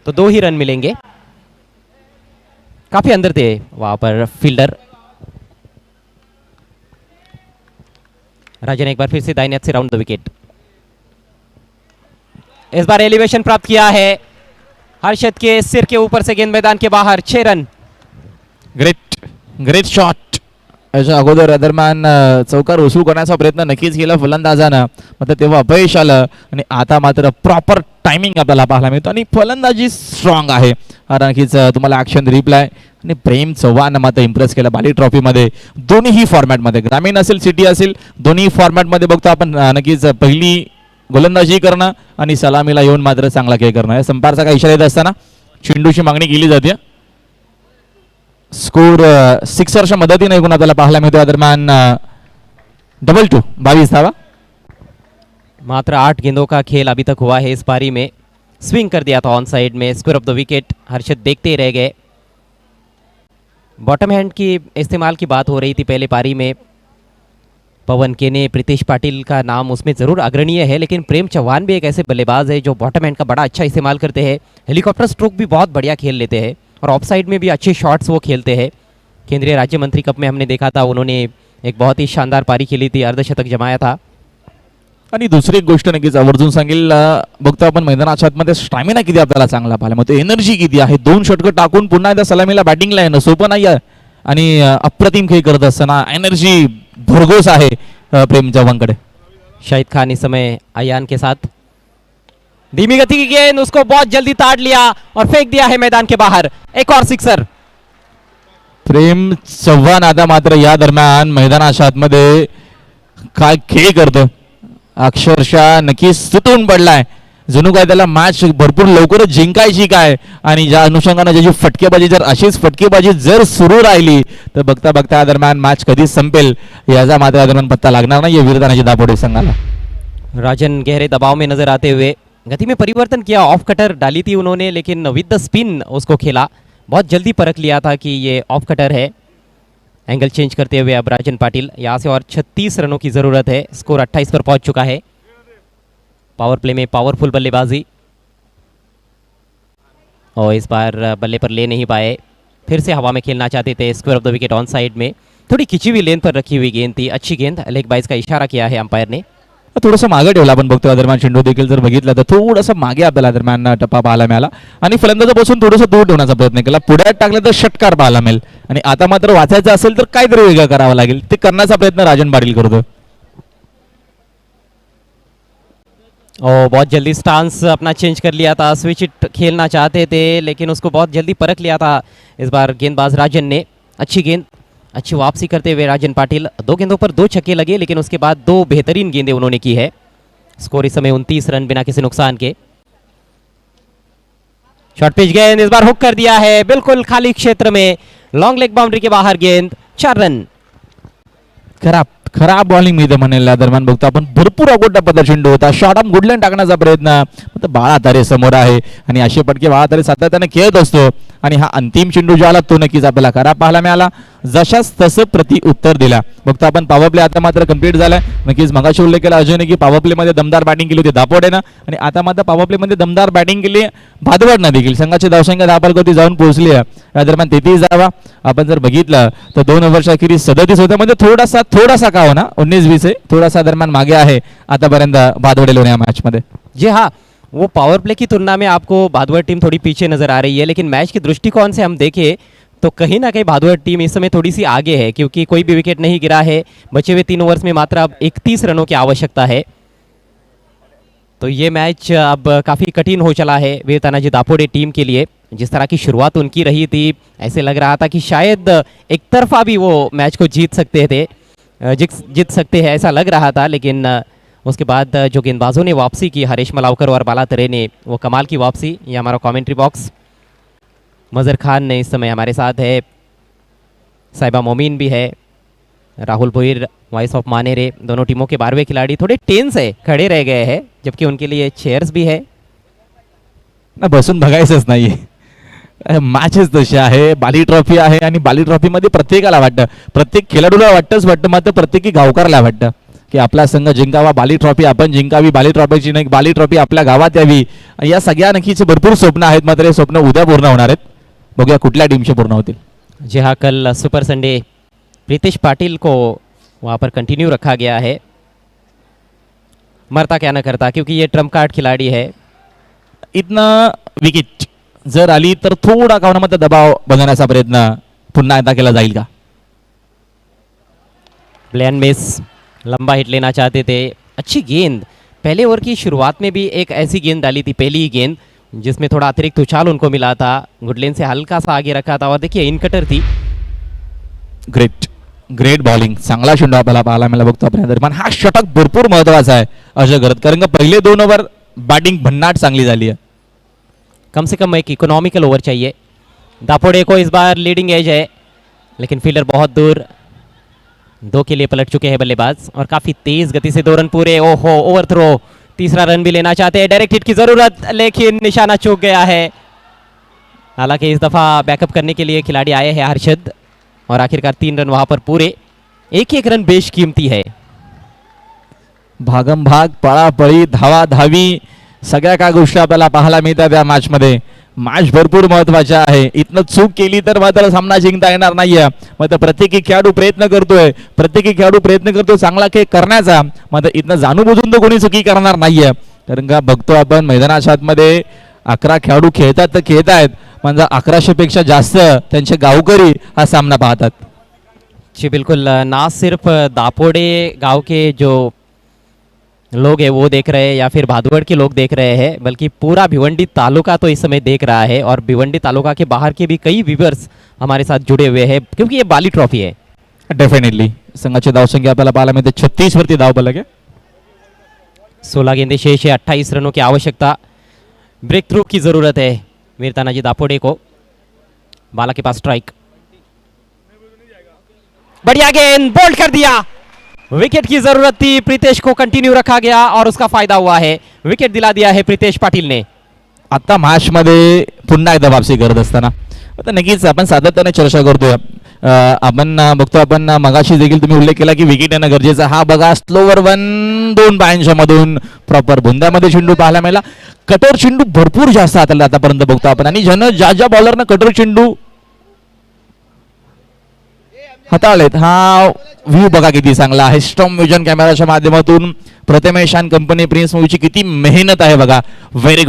तो 2 ही रन मिलेंगे, काफी अंदर थे वहां पर फील्डर। राजन एक बार फिर से दाहिने हाथ से राउंड द विकेट। इस बार एलिवेशन प्राप्त किया है हर्षद के सिर के ऊपर से, गेंद मैदान के बाहर, 6 रन। Great shot. याच्या अगोदर दरम्यान चौकार वसूल करण्याचा प्रयत्न नक्कीच केला फलंदाजानं, मात्र तेव्हा अपयश आलं आणि आता मात्र प्रॉपर टायमिंग आपल्याला पाहायला मिळतो आणि फलंदाजी स्ट्रॉंग आहे. नक्कीच तुम्हाला ॲक्शन रिप्लाय आणि प्रेम चव्हाण मात्र इम्प्रेस केला बाली ट्रॉफीमध्ये दोन्ही फॉर्मॅटमध्ये, ग्रामीण असेल सिटी असेल, दोन्ही फॉर्मॅटमध्ये बघतो आपण नक्कीच पहिली गोलंदाजी करणं आणि सलामीला येऊन मात्र चांगला खेळ करणं. या संपारचा काही इशारा देत असताना चेंडूची मागणी केली जाते. स्कोर सिक्सरच्या मदतीने एकूण आपल्याला पाहायला मिळतो. दरम्यान 2-2 22 धावा. मात्र 8 गेंदों का खेल अभी तक हुआ है इस पारी में। स्विंग कर दिया था ऑन साइड में, square of the wicket. Harshad देखते ही रह गए। बॉटम हैंड की इस्तेमाल की बात हो रही थी पहले पारी में। पवन केने, प्रीतेश पाटिल का नाम उसमें ज़रूर अग्रणीय है, लेकिन प्रेम चौहान भी एक ऐसे बल्लेबाज है जो बॉटम हैंड का बड़ा अच्छा इस्तेमाल करते हैं। हेलीकॉप्टर स्ट्रोक भी बहुत बढ़िया खेल लेते हैं और ऑफ साइड में भी अच्छे शॉट्स वो खेलते हैं। केंद्रीय राज्य मंत्री कप में हमने देखा था, उन्होंने एक बहुत ही शानदार पारी खेली थी, अर्धशतक जमाया था। आणि दुसरी एक गोष्ट नक्कीच आवर्जून सांगेल, बघतो आपण मैदानाच्या आतमध्ये स्टॅमिना किती आपल्याला चांगला पाहायला मिळतो, एनर्जी किती आहे. 2 षटकं टाकून पुन्हा एकदा सलामीला बॅटिंगला येणं सोपं नाही आहे. आणि अप्रतिम खेळ करत असताना एनर्जी भरघोस आहे प्रेम चव्हाणकडे. शाहिद खान इस समय अयान के साथ, धीमी गति की गेंद, उसको बहुत जल्दी ताड़ लिया और फेंक दिया है मैदान के बाहर. एक और सिक्सर. प्रेम चव्हाण आता मात्र या दरम्यान मैदानाच्या आतमध्ये काय खेळ करतो, अक्षरशः नक्कीच स्तुतून पडलाय. जणू काय त्याला मॅच भरपूर लवकरच जिंकायची काय, आणि ज्या अनुषंगाने ज्याची फटकेबाजी, जर अशीच फटकेबाजी जर सुरू राहिली तर बघता बघता या दरम्यान मॅच कधी संपेल याचा मात्र या दरम्यान पत्ता लागणार नाही वीरतानाजी दापोडे संघाला. राजन गहरे दबाव में नजर आते हुए, गति में परिवर्तन किया, ऑफ कटर डाली थी उन्होंने लेकिन विद द स्पिन उसको खेला, बहुत जल्दी परख लिया था कि ये ऑफ कटर है. एंगल चेंज करते हुए अब राजन पाटिल, यहाँ से और 36 रनों की ज़रूरत है. स्कोर 28 पर पहुंच चुका है. पावर प्ले में पावरफुल बल्लेबाजी, और इस बार बल्ले पर ले नहीं पाए, फिर से हवा में खेलना चाहते थे. Square of the wicket on side में, थोड़ी खिंची हुई लेंथ पर रखी हुई गेंद थी, अच्छी गेंद, लेग बाइज का इशारा किया है अंपायर ने. थोडंसं मागे ठेवला आपण बघतो या दरम्यान. चेंडू देखील जर बघितला तर थोडंसं मागे आपल्याला दरम्यान टप्पा पाहायला मिळाला, आणि फलंदाजापासून थोडंसं दूर ठेवण्याचा प्रयत्न केला. पुढे टाकलं तर षटकार पाहायला मिळेल, आणि आता मात्र वाचायचं असेल तर काहीतरी वेगळं करावं लागेल, ते करण्याचा प्रयत्न राजन पाटील करतो. और बहुत जल्दी स्टांस अपना चेंज कर लिया था, स्विच इट खेलना चाहते थे लेकिन उसको बहुत जल्दी परख लिया था इस बार गेंदबाज राजन ने. अच्छी गेंद, अच्छी वापसी करते हुए राजन पाटिल, 2 गेंदों पर 2 छक्के लगे लेकिन उसके बाद 2 बेहतरीन गेंदें उन्होंने की है. स्कोर इस समय 29 रन बिना किसी नुकसान के. शॉर्ट पिच गेंद, इस बार हुक कर दिया है बिल्कुल खाली क्षेत्र में, लॉन्ग लेग बाउंड्री के बाहर गेंद, 4 रन. खराब बॉलिंग मी म्हणेल या दरम्यान बघतो आपण. भरपूर अगोटा पद्धत चेंडू होता, शॉर्ट आर्म गुडलँड टाकण्याचा प्रयत्न, बाळा तारे समोर आहे आणि असे पटके बाळा तारे सातत्याने खेळत असतो, आणि हा अंतिम चेंडू जो आला तो नक्कीच आपल्याला खराब पाहायला मिळाला. जशाच तसं प्रति उत्तर दिला. बघतो आपण पॉवर प्ले आता मात्र कंप्लीट झालाय. नक्कीच मगाशी उल्लेख केला अजूनही की पॉवर प्ले मध्ये दमदार बॅटिंग केली होती दापोडेनं, आणि आता मात्र पॉवर प्ले मध्ये दमदार बॅटिंग केली भादवडनं देखील. संघाची धावसंख्या 10 पर्यंत जाऊन पोहोचली आहे. या दरम्यान 33 जावा आपण जर बघितलं तर 2 ओव्हरच्या अखेरीस 37 होत्या, म्हणजे थोडासा का होना 19-20 आहे, थोडासा दरम्यान मागे आहे आतापर्यंत भादवडे लोणी या मॅच मध्ये. जी हाँ, वो पावर प्ले की तुलना में आपको भादवड़ टीम थोड़ी पीछे नजर आ रही है, लेकिन मैच के दृष्टिकोण से हम देखें तो कहीं ना कहीं भादवड़ टीम इस समय थोड़ी सी आगे है, क्योंकि कोई भी विकेट नहीं गिरा है. बचे हुए 3 ओवर्स में मात्र अब 31 रनों की आवश्यकता है. तो ये मैच अब काफ़ी कठिन हो चला है वीर तानाजी दापोडे टीम के लिए. जिस तरह की शुरुआत उनकी रही थी, ऐसे लग रहा था कि शायद एक तरफा भी वो मैच को जीत सकते थे, जीत सकते हैं ऐसा लग रहा था. लेकिन उसके बाद जो गेंदबाजों ने वापसी की, हरीश मलावकर और बाला तरे ने, वो कमाल की वापसी. ये हमारा कमेंट्री बॉक्स, मज़र खान ने इस समय हमारे साथ है, साहिबा मोमीन भी है, राहुल भोईर, वॉइस ऑफ मानेरे, दोनों टीमों के 12वें खिलाड़ी थोड़े टेंस है, खड़े रह गए हैं, जबकि उनके लिए चेयर्स भी है. ना बसून बघायचंच नाही, मॅचेस तशी आहे. बाली ट्रॉफी आहे, आणि बाली ट्रॉफीमध्ये प्रत्येकाला वाटतं, प्रत्येक खेळाडूला वाटतंच वाटतं, मात्र प्रत्येकी गावकरला वाटतं की आपला संघ जिंकावा, बाली ट्रॉफी आपण जिंकावी, बाली ट्रॉफीची नाही बाली ट्रॉफी आपल्या गावात यावी. या सगळ्या नक्कीच भरपूर स्वप्न आहेत, मात्र हे स्वप्न उद्या पूर्ण होणार आहेत. बघूया कुठल्या टीमचे पूर्ण होतील. जी हाँ, कल सुपर संडे प्रीतिश पाटिल को वहाँ पर कंटिन्यू रखा गया है, मरता क्या न करता, क्योंकि ये ट्रम्प कार्ड खिलाड़ी है. इथनं विकेट जर आली तर थोडा कावनामध्ये दबाव बनवण्याचा प्रयत्न पुन्हा एकदा केला जाईल का. प्लेन मिस, लंबा हिट लेना चाहते थे, अच्छी गेंद. पहले ओवर की शुरुआत में भी एक ऐसी गेंद डाली थी, पहली ही गेंद, जिसमें थोड़ा अतिरिक्त उछाल उनको मिला था, गुडलेन से हल्का सा आगे रखा था, और देखिए इन कटर थी. ग्रेट बॉलिंग, चांगला चेंडू आपल्याला पाहायला मिळाला बघतो आपण दरम्यान. हा षटक भरपूर महत्वाचा आहे अजय करत, कारण का पहिले 2 ओव्हर बॅटिंग भन्नाट चांगली झाली आहे. कम से कम एक इकोनॉमिकल ओवर चाहिए. दापोडे को इस बार लीडिंग एज है, लेकिन फील्डर बहुत दूर, 2 के लिए पलट चुके हैं बल्लेबाज, और काफ़ी तेज़ गति से 2 रन पूरे. ओहो, ओवर थ्रो, तीसरा रन भी लेना चाहते हैं, डायरेक्ट हिट की ज़रूरत, लेकिन निशाना चूक गया है. हालांकि इस दफ़ा बैकअप करने के लिए खिलाड़ी आए हैं हर्षद, और आखिरकार 3 रन वहाँ पर पूरे. एक रन बेशकीमती है. भागम भाग, पळापळी, धावा धावी, सगळ्या काय गोष्टी आपल्याला पाहायला मिळतात या मॅचमध्ये. मॅच भरपूर महत्वाचा आहे. इथनं चूक केली तर मात्र सामना जिंकता येणार नाहीये. मात्र प्रत्येकी खेळाडू प्रयत्न करतोय चांगला खेळ करण्याचा. मात्र इथनं जाणूनबुजून तर कोणी चुकी करणार नाहीये, कारण का बघतो आपण मैदानाच्या आतमध्ये 11 खेळाडू खेळतात तर खेळतायत, म्हणजे 1100 पेक्षा जास्त त्यांचे गावकरी हा सामना पाहतात. जी बिल्कुल, ना सिर्फ दापोड़े गांव के जो लोग हैं वो देख रहे हैं या फिर भादुगढ़ के लोग देख रहे हैं, बल्कि पूरा भिवंडी तालुका तो इस समय देख रहा है और भिवंडी तालुका के बाहर के भी कई व्यूअर्स हमारे साथ जुड़े हुए हैं, क्योंकि ये बाली ट्रॉफी है. डेफिनेटली संघाची धावसंख्या आपल्याला पाहायला मिळते 36 वरती धाव फलक आहे. 16 गेंदे शेष है, 28 रनों की आवश्यकता. ब्रेक थ्रू की जरूरत है वीर तानाजी दापोड़े को. बाला के पास स्ट्राइक, बढ़िया गेंद, बोल्ड कर दिया. विकेट की जरूरत थी, प्रीतेश को कंटिन्यू रखा गया और उसका फायदा हुआ है. विकेट दिला दिया है प्रीतेश पाटील ने. आता मॅच मध्ये पुन्हा एकदा वापसी करत असताना आता नक्कीच आपण सातत्याने चर्चा करतोय. आपण बघतो, आपण मगाशी देखील तुम्ही उल्लेख केला की विकेट येणं गरजेचं. हा बघा स्लोवर वन, 2 पायांच्या मधून प्रॉपर बुंद्यामध्ये चेंडू पाहायला मिळाला. कठोर चेंडू भरपूर जास्त हाताला आतापर्यंत बघतो आपण, आणि ज्या बॉलरनं कठोर चेंडू हाताळलेत, हा व्ह्यू बघा किती चांगला आहे. स्टॉम विजन कॅमेराच्या माध्यमातून प्रथमेश आणि कंपनी प्रिन्स मूवीची किती मेहनत आहे बघा. व्हेरी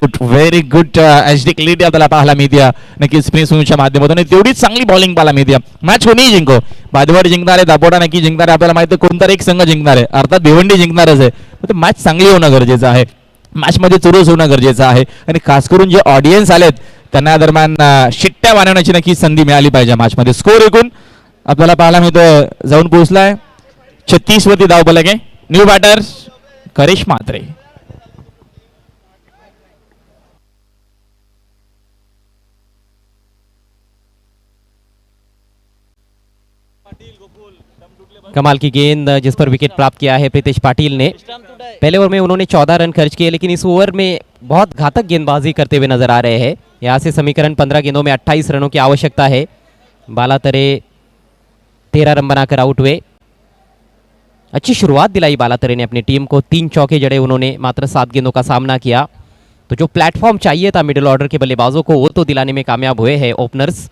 गुड एचडी क्लिअरिटी आपल्याला पाहायला मिळते नक्कीच प्रिन्स मूवीच्या माध्यमातून. तेवढीच चांगली बॉलिंग पाहायला मिळते. मॅच कोणीही जिंको, भादवड जिंकणार आहे, दापोडा नक्की जिंकणार आहे, आपल्याला माहिती आहे कोणता एक संघ जिंकणार आहे, अर्थात भिवंडी जिंकणारच आहे. मॅच चांगली होणं गरजेचं आहे, मॅचमध्ये चुरस होणं गरजेचं आहे, आणि खास करून जे ऑडियन्स आलेत त्यांना या दरम्यान शिट्ट्या वाजवण्याची नक्की संधी मिळाली पाहिजे मॅचमध्ये. स्कोर एकूण आपल्याला पाहायला मिळतो जाऊन पोहोचलाय 36 वरती धाव फलक आहे. New batter Karish Mhatre. कमाल की गेंद जिस पर विकेट प्राप्त किया है प्रीतेश पाटिल ने. पहले ओवर में उन्होंने 14 रन खर्च किए, लेकिन इस ओवर में बहुत घातक गेंदबाजी करते हुए नजर आ रहे हैं. यहाँ से समीकरण 15 गेंदों में 28 रनों की आवश्यकता है. बालातरे 13 रन बनाकर आउट हुए. अच्छी शुरुआत दिलाई बालातरे ने अपनी टीम को, 3 चौके जड़े उन्होंने, मात्र 7 गेंदों का सामना किया. तो जो प्लेटफॉर्म चाहिए था मिडिल ऑर्डर के बल्लेबाजों को, वो तो दिलाने में कामयाब हुए हैं ओपनर्स.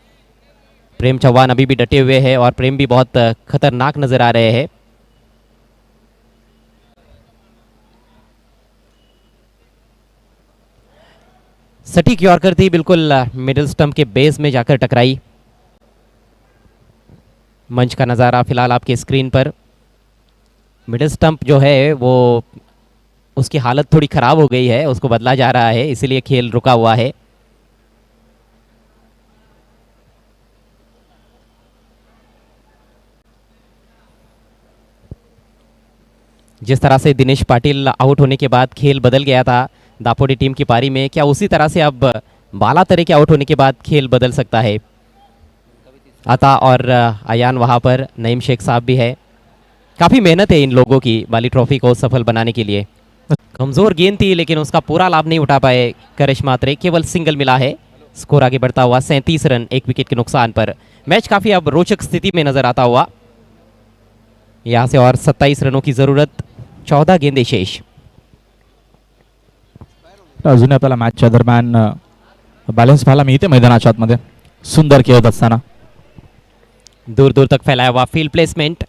प्रेम चौहान अभी भी डटे हुए हैं और प्रेम भी बहुत खतरनाक नजर आ रहे हैं. सटीक यॉर्कर थी, बिल्कुल मिडिल स्टंप के बेस में जाकर टकराई. मंच का नज़ारा फिलहाल आपके स्क्रीन पर. मिडिल स्टंप जो है वो उसकी हालत थोड़ी ख़राब हो गई है, उसको बदला जा रहा है, इसीलिए खेल रुका हुआ है. जिस तरह से दिनेश पाटिल आउट होने के बाद खेल बदल गया था दापोडी टीम की पारी में, क्या उसी तरह से अब बालातरे के आउट होने के बाद खेल बदल सकता है? अता और अयान वहाँ पर, नईम शेख साहब भी है. काफ़ी मेहनत है इन लोगों की बाली ट्रॉफी को सफल बनाने के लिए. कमज़ोर गेंद थी लेकिन उसका पूरा लाभ नहीं उठा पाए करिश म्हात्रे, केवल सिंगल मिला है. स्कोर आगे बढ़ता हुआ 37 रन 1 विकेट के नुकसान पर. मैच काफ़ी अब रोचक स्थिति में नजर आता हुआ. यहाँ से और 27 रनों की ज़रूरत, 14 गेंदे शेष. अजून आपल्याला मॅचच्या दरम्यान बॅलन्स पाहायला मिळते मैदानाच्या आतमध्ये, सुंदर खेळत असताना. दूर दूर तक फैलाया हुआ फील्ड प्लेसमेंट.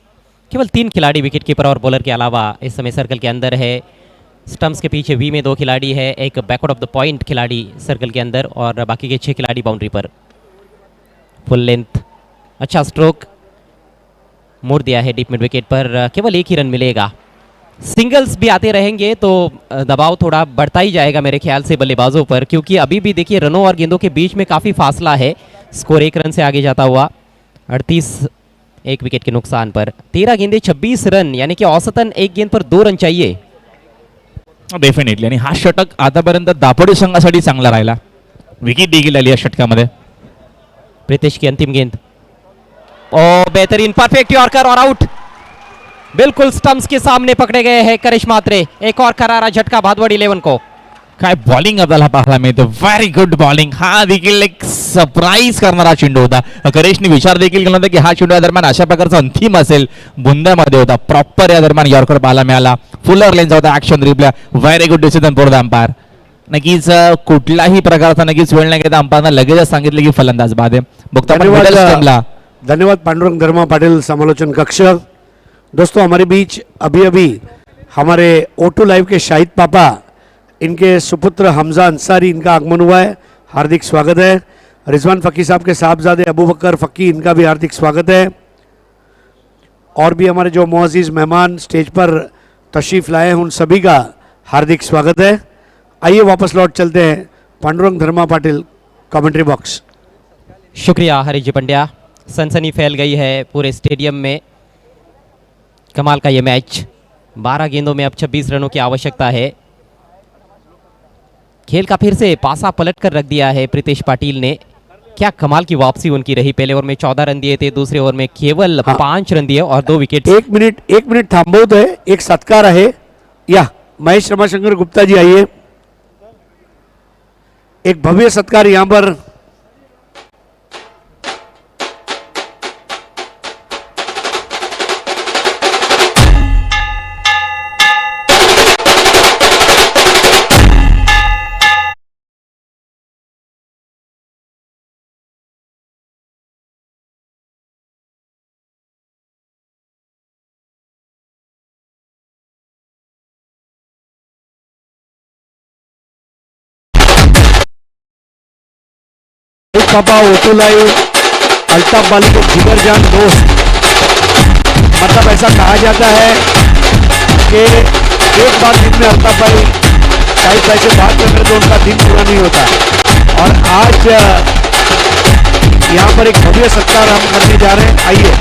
केवल 3 खिलाड़ी विकेट कीपर और बॉलर के अलावा इस समय सर्कल के अंदर है. स्टंप्स के पीछे वी में 2 खिलाड़ी है, एक बैकवर्ड ऑफ द पॉइंट खिलाड़ी सर्कल के अंदर, और बाकी के 6 खिलाड़ी बाउंड्री पर. फुल लेंथ, अच्छा स्ट्रोक, मोड़ दिया है डीप मिड विकेट पर. केवल 1 ही रन मिलेगा. सिंगल्स भी आते रहेंगे तो दबाव थोड़ा बढ़ता ही जाएगा मेरे ख्याल से बल्लेबाजों पर, क्योंकि अभी भी देखिए रनों और गेंदों के बीच में काफ़ी फासला है. स्कोर 1 रन से आगे जाता हुआ 38 1 विकेट के नुकसान पर. 13 गेंदे 26 रन, यानी कि औसतन 1 गेंद पर 2 रन चाहिए. डेफिनेटली, आणि हा षटक आतापर्यंत दापोडी संघासाठी चांगला राहिला. विकेट देखील आली या षटकामध्ये. प्रीतेश की अंतिम गेंद, ओ बेहतरीन परफेक्ट यॉर्कर और आउट. बिल्कुल स्टंप्स के सामने पकड़े गए हैं करिश म्हात्रे. एक और करारा झटका भादवड 11 को. काय बॉलिंग आपल्याला पाहायला मिळते, व्हेरी गुड बॉलिंग. हा देखील एक सरप्राईज करणारा चेंडू होता. करिशने विचार देखील केला होता की हा चेंडू या दरम्यान अशा प्रकारचा अंतिम असेल. बुंद्यामध्ये होता, प्रॉपर या दरम्यान यॉर्कर पाहायला मिळाला. फुलर लेनचा होता action replay. Very good decision for the umpire. नक्कीच कुठलाही प्रकारचा नक्कीच वेळ नाही घेता अंपायरनं लगेचच सांगितलं की फलंदाज बाद आहे. बघता धन्यवाद पांडुरंग धर्मा पाटिल समालोचन कक्ष. दोस्तों हमारे बीच अभी अभी हमारे O2 लाइव के शाहिद पापा, इनके सुपुत्र हमजा अंसारी, इनका आगमन हुआ है. हार्दिक स्वागत है. रिजवान फ़की साहब के साहबजादे अबू बकर फ़की, इनका भी हार्दिक स्वागत है। और भी हमारे जो मुअज़्ज़िज़ मेहमान स्टेज पर तशरीफ़ लाए हैं उन सभी का हार्दिक स्वागत है। आइए वापस लौट चलते हैं पांडुरंग धर्मा पाटिल कमेंट्री बॉक्स। शुक्रिया हरीश जी पंड्या। सनसनी फैल गई है पूरे स्टेडियम में। कमाल का ये मैच, 12 गेंदों में अब 26 रनों की आवश्यकता है। खेल का फिर से पासा पलट कर रख दिया है प्रीतेश पाटिल ने। क्या कमाल की वापसी उनकी रही। पहले ओवर में 14 रन दिए थे, दूसरे ओवर में केवल 5 रन दिए और 2 विकेट। एक मिनिट थांबवत है, एक सत्कार आहे। या महेश रमाशंकर गुप्ता जी आइए, एक भव्य सत्कार यहां पर। पापा ओटोलाई अल्ताफ वाली को जिगर जान दोस्त, मतलब ऐसा कहा जाता है कि एक बार दिन में अल्ताफ भाई शाहिद भाई से बात करते तो उनका दिन पूरा नहीं होता। और आज यहाँ पर एक भव्य सत्कार हम करने जा रहे हैं। आइए,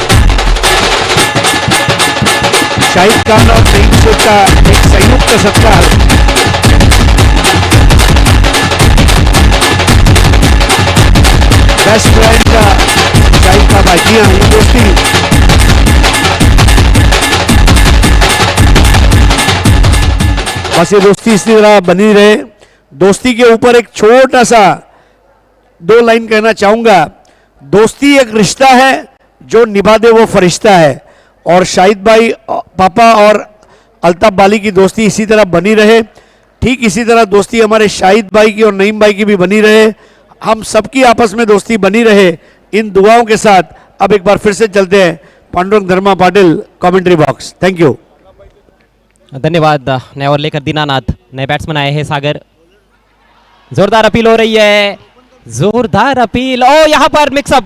शाहिद खान और नईम शेख का एक संयुक्त सत्कार। बेस्ट फ्रेंड का शाहिद का भाई, जी हाँ, ये दोस्ती बस ये दोस्ती इसी तरह बनी रहे। दोस्ती के ऊपर एक छोटा सा 2 लाइन कहना चाहूंगा। दोस्ती एक रिश्ता है, जो निभा दे वो फरिश्ता है। और शाहिद भाई पापा और अल्ताफ बाली की दोस्ती इसी तरह बनी रहे। ठीक इसी तरह दोस्ती हमारे शाहिद भाई की और नईम भाई की भी बनी रहे। हम सबकी आपस में दोस्ती बनी रहे, इन दुआओं के साथ अब एक बार फिर से चलते हैं Pandurang Dharma Patil commentary box. Thank you, धन्यवाद। नए ओवर लेकर दीनानाथ, नए बैट्समैन आए हैं सागर। जोरदार अपील हो रही है, जोरदार अपील। ओ यहां पर मिक्सअप,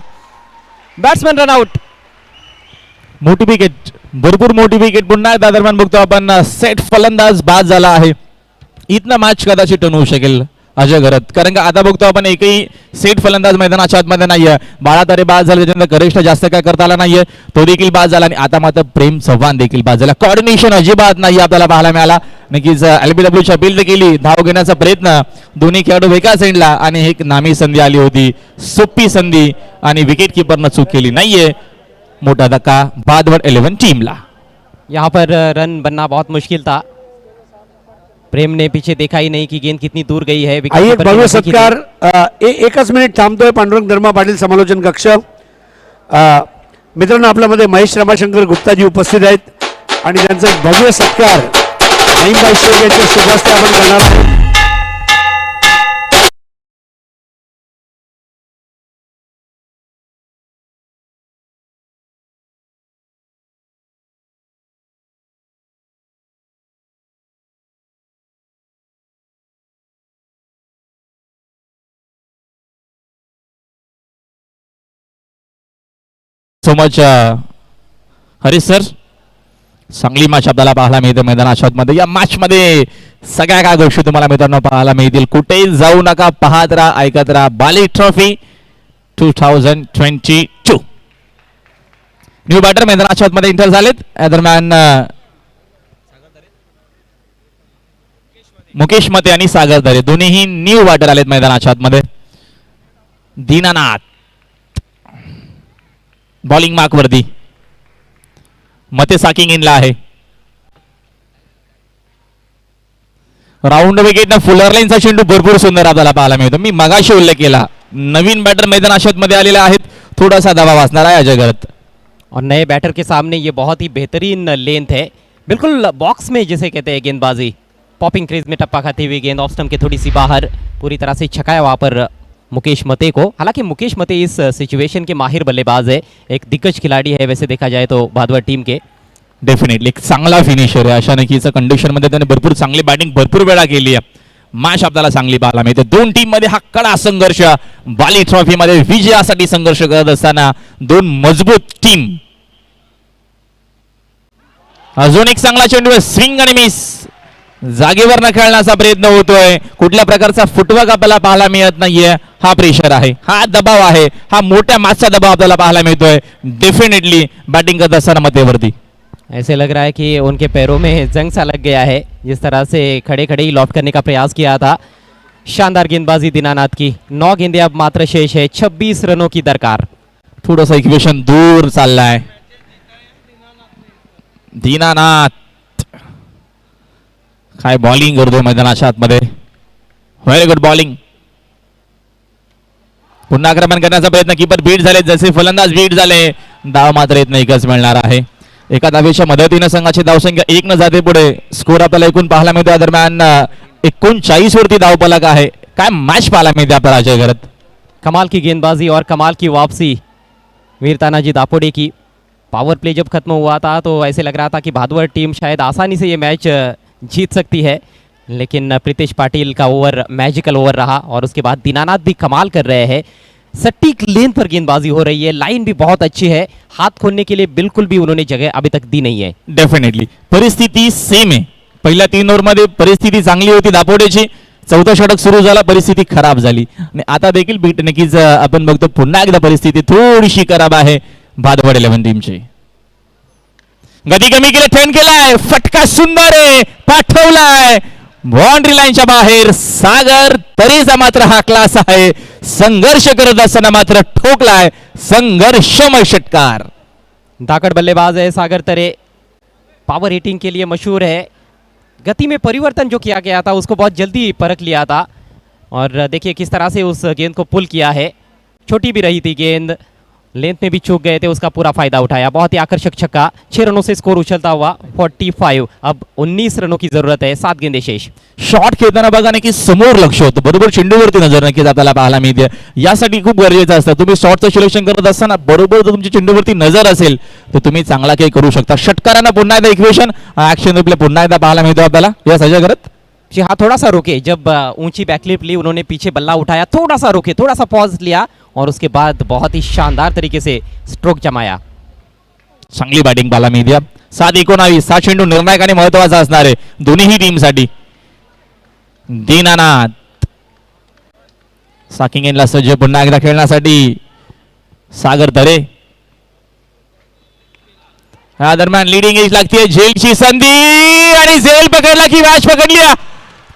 बैट्समैन रन आउट। मोठी विकेट, भरपूर मोठी विकेट पुन्हा एकदा दरम्यान बघतो आपण सेट फलंदाज बाद झाला आहे. इथनं मॅच कदाचित टर्न होऊ शकेल अजय घरत, कारण का आता बघतो आपण एकही सेट फलंदाज मैदानाच्या आतमध्ये नाहीये. बाळातारे बाद झाले, त्याच्यानंतर गरिष्ठ जास्त काय करता आला नाहीये, तो देखील बाद झाला. आणि आता मात्र प्रेम चव्हाण देखील बाद झाला. कोऑर्डिनेशन अजिबात नाही आपल्याला पाहायला मिळाला. नक्कीच एलबीडब्ल्यूची अपील केली, धाव घेण्याचा प्रयत्न दोन्ही खेळाडू एका साईडला, आणि एक नामी संधी आली होती, सोपी संधी, आणि विकेट कीपरनं चूक केली नाहीये. मोठा धक्का बादवर 11 टीमला. यहाँ पर रन बनना बहुत मुश्किल था। प्रेम ने पीछे देखा ही नहीं कि गेंद कितनी दूर गई है। आइए एक भव्य सत्कार। एकच मिनिट थांबतोय पांडुरंग धर्मा पाटील समालोचन कक्ष। मित्रांनो, आपल्यामध्ये महेश रमाशंकर गुप्ताजी उपस्थित आहेत आणि त्यांचा एक भव्य सत्कार नईमभाई शेख यांच्या शुभ हस्ते आपण करणार आहोत. So much Harish sir. चांगली मॅच आपल्याला पाहायला मिळते मैदानाच्या आतमध्ये. या मॅच मध्ये सगळ्या काय गोष्टी तुम्हाला मित्रांनो पाहायला मिळतील. कुठेही जाऊ नका, पाहत राहा, ऐकत राहा. बाली ट्रॉफी 2022. न्यू बॅटर मैदानाच्या आतमध्ये एंटर झालेत. या दरम्यान मुकेश मते आणि सागर दरे दोन्हीही न्यू बॅटर आलेत मैदानाच्या आतमध्ये. दीनानाथ बॉलिंग मार्क वरती, मते साकिंग इनला आहे. राऊंड विकेट फुलर लाईनचा चेंडू भरपूर सुंदर आपल्याला पाहायला मिळतो. मी मगाशी उल्लेख केला, नवीन बॅटर मैदानात मध्ये आलेले आहेत, थोडासा दबाव असणार आहे अजय घरत. और नए बैटर के सामने ये बहुत ही बेहतरीन लेंथ है, बिल्कुल बॉक्स में जिसे कहते हैं गेंदबाजी. पॉपिंग क्रीज में टप्पा खाती हुई गेंद ऑफ स्टंप के थोड़ी सी बाहर, पूरी तरह से छकाया वहां पर मुकेश मते को. हालांकि मुकेश मते इस सिचुएशन के माहिर बल्लेबाज है, एक दिग्गज खिलाड़ी है वैसे देखा जाए तो भादवर टीम के. डेफिनेटली एक चांगला फिनिशर आहे. अशा नक्कीच कंडिशन मध्ये त्याने भरपूर चांगली बॅटिंग भरपूर वेळा केली आहे. मॅच आपल्याला चांगली पाहायला मिळते. दोन टीम मध्ये हा कडा संघर्ष, बाली ट्रॉफी मध्ये विजयासाठी संघर्ष करत असताना दोन मजबूत टीम. अजून एक चांगला चेंडू, स्विंग आणि मिस, जागेवर न खेळण्याचा प्रयत्न होतोय. कुठल्या प्रकारचा फुटवर्क आपल्याला पाहायला मिळत नाहीये. हा प्रेशर आहे, हा दबाव आहे, हा मोठ्या मॅचचा दबाव आपल्याला पाहायला मिळतोय डेफिनेटली बॅटिंग करत असताना मतेवरती. ऐसे लग रहा है कि उनके पैरों में जंग सा लग गया है, जिस तरह से खड़े खड़े ही लॉफ्ट करने का प्रयास किया था. शानदार गेंदबाजी दीनानाथ की. 9 गेंदें अब मात्र शेष है, 26 रनों की दरकार. थोडंसं इक्वेशन दूर चाललाय. दीनानाथ काय बॉलिंग करतोय मैदानाच्या आतमध्ये. Very good bowling. पुन्हा आक्रमण करण्याचा प्रयत्न, कीपर बीट झाले, जसे फलंदाज बीट झाले. धाव मात्र येत नाही, एकच मिळणार आहे. एका धावेच्या मदतीनं संघाची धावसंख्या 1 न जाते पुढे. स्कोर आपल्याला एकूण पाहायला मिळतो. दरम्यान 39 वरती धावफलक आहे. काय मॅच पाहायला मिळते आपल्याला अजय घरत. कमाल की गेंदबाजी और कमाल की वापसी वीर तानाजी दापोडे की. पावर प्ले जब खत्म हुआ था तो ऐसे लग रहा था कि भादवर टीम शायद आसानी से ये मैच जीत सकती है, लेकिन प्रीतेश पाटिल का ओवर मैजिकल ओवर रहा और उसके बाद दीनानाथ भी कमाल कर रहे हैं. सटीक लेन पर गेंदबाजी हो रही है, लाइन भी बहुत अच्छी है, हाथ खोलने के लिए बिल्कुल भी उन्होंने जगह अभी तक दी नहीं है. डेफिनेटली परिस्थिती सेम आहे. पहिल्या 3 ओव्हरमध्ये परिस्थिती चांगली होती दापोडेची. चौथा षटक सुरू झाला, परिस्थिती खराब झाली आणि आता देखील बीट नक्कीच आपण बघतो पुन्हा एकदा परिस्थिती थोडीशी खराब आहे भादवड 11 टीमची. गती कमी केली, ठेण केलाय, फटका सुंदर आहे, पाठवलाय बाउंड्री लाईनच्या बाहेर. सागर तरीचा मात्र हा क्लास आहे. संघर्ष करत असताना मात्र ठोकलाय संघर्षमय षटकार. धाकड़ बल्लेबाज है सागर तरे, पावर हिटिंग के लिए मशहूर है. गति में परिवर्तन जो किया गया था उसको बहुत जल्दी परख लिया था और देखिए किस तरह से उस गेंद को पुल किया है. छोटी भी रही थी गेंद, लेंथ में भी चूक गए थे, उसका पूरा फायदा उठाया. बहुत ही आकर्षक छक्का. 6 रनों से स्कोर उछलता हुआ 45. अब 19 रनों की जरूरत है, 7 गेंदे शेष. शॉट खेळताना बघा नक्की समोर लक्ष होतं, बरोबर चेंडूवरती नजर नक्कीच आपल्याला पाहायला मिळते. यासाठी खूप गरजेचं असतं. तुम्ही शॉटचं सिलेक्शन करत असताना बरोबर जर तुमची चेंडूवरती नजर असेल तर तुम्ही चांगला काही करू शकता. षटकारांना पुन्हा एकदा इक्वेशन ऍक्शन रिप्ले पुन्हा एकदा पाहायला मिळतो आपल्याला. या सजा करत जी हाँ, थोड़ा सा रुके. जब ऊंची बैकलिप ली उन्होंने, पीछे बल्ला उठाया, थोड़ा सा रुके, थोड़ा सा पॉज लिया और उसके बाद बहुत ही शानदार तरीके से स्ट्रोक जमाया. चांगली बॅटिंग पाहायला मिळते. 7-19 हा चेंडू निर्णायक आणि महत्वाचा असणार आहे दोन्ही टीमसाठी. दीनानाथ साकिंग एंडला सज्ज पुन्हा एकदा खेळण्यासाठी. सागर तरे या दरम्यान लिडिंग एज लागते. झेलची संधी आणि झेल पकडला की मॅच पकडली.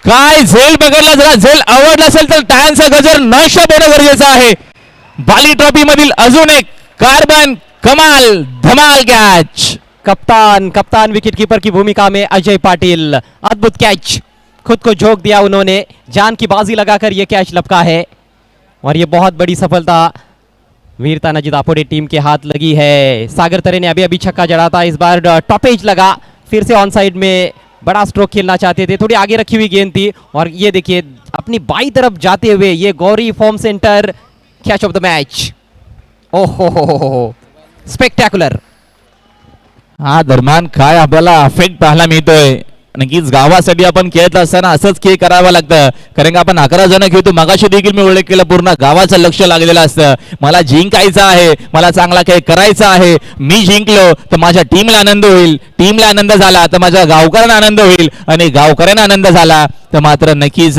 काय झेल पकडला, जरा झेल आवडला असेल तर टाळ्यांचा गजर नॉनस्टॉप होणं गरजेचं आहे. बाली ट्रॉफी मधील अजून एक कार्बन कमाल धमाल कॅच. कप्तान विकेट कीपर की भूमिका में अजय पाटिल. अद्भुत कैच, खुद को झोंक दिया उन्होंने, जान की बाजी लगाकर ये कैच लपका है और ये बहुत बड़ी सफलता वीर तानाजी दापोडे टीम के हाथ लगी है. सागर तरे ने अभी छक्का जड़ा था, इस बार टॉपेज लगा, फिर से ऑन साइड में बड़ा स्ट्रोक खेलना चाहते थे, थोड़ी आगे रखी हुई गेंद थी और ये देखिए अपनी बाई तरफ जाते हुए ये Gauri form centre catch of the match. ओहो, स्पेक्टॅक्युलर. हा दरम्यान काय आपल्याला अफेक्ट पाहायला मिळतोय. नक्कीच गावासाठी आपण खेळत असताना असंच खेळ करावं लागतं, कारण की आपण 11 जण खेळतो. मगाशी देखील मी उल्लेख केला, पूर्ण गावाचं लक्ष लागलेलं असतं. मला जिंकायचं आहे, मला चांगला खेळ करायचा आहे. मी जिंकलो तर माझ्या टीमला आनंद होईल, टीमला आनंद झाला तर माझ्या गावकऱ्यांना आनंद होईल आणि गावकऱ्यांना आनंद झाला तर मात्र नक्कीच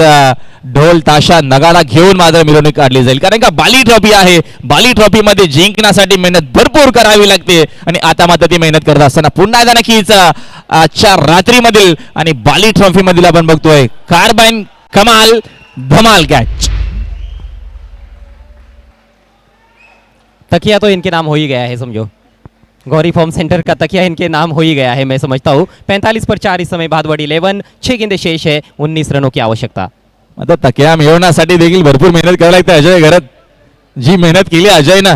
ढोल ताशा नगारा घेऊन मात्र मिरवणूक काढली जाईल. कारण का बाली ट्रॉफी आहे, बाली ट्रॉफी मध्ये जिंकण्यासाठी मेहनत भरपूर करावी लागते आणि आता मात्र ती मेहनत करत असताना पुन्हा एकदा नक्कीच आजच्या रात्रीमधील आणि बाली ट्रॉफी मधील आपण बघतोय कार्बाइन कमाल धमाल कॅच. तकिया तो इनके नाम हो ही गया है, समझो गौरी फॉर्म सेंटर का तकिया इनके नाम हो ही गया है, मैं समझता हूँ. 45 पर 4 इस समय भादवड 11, 6 गेंदे शेष है, 19 रनों की आवश्यकता. आता तकिया मिळवण्यासाठी देखील भरपूर मेहनत करावी लागते. अजय घरात जी मेहनत केली अजय ना,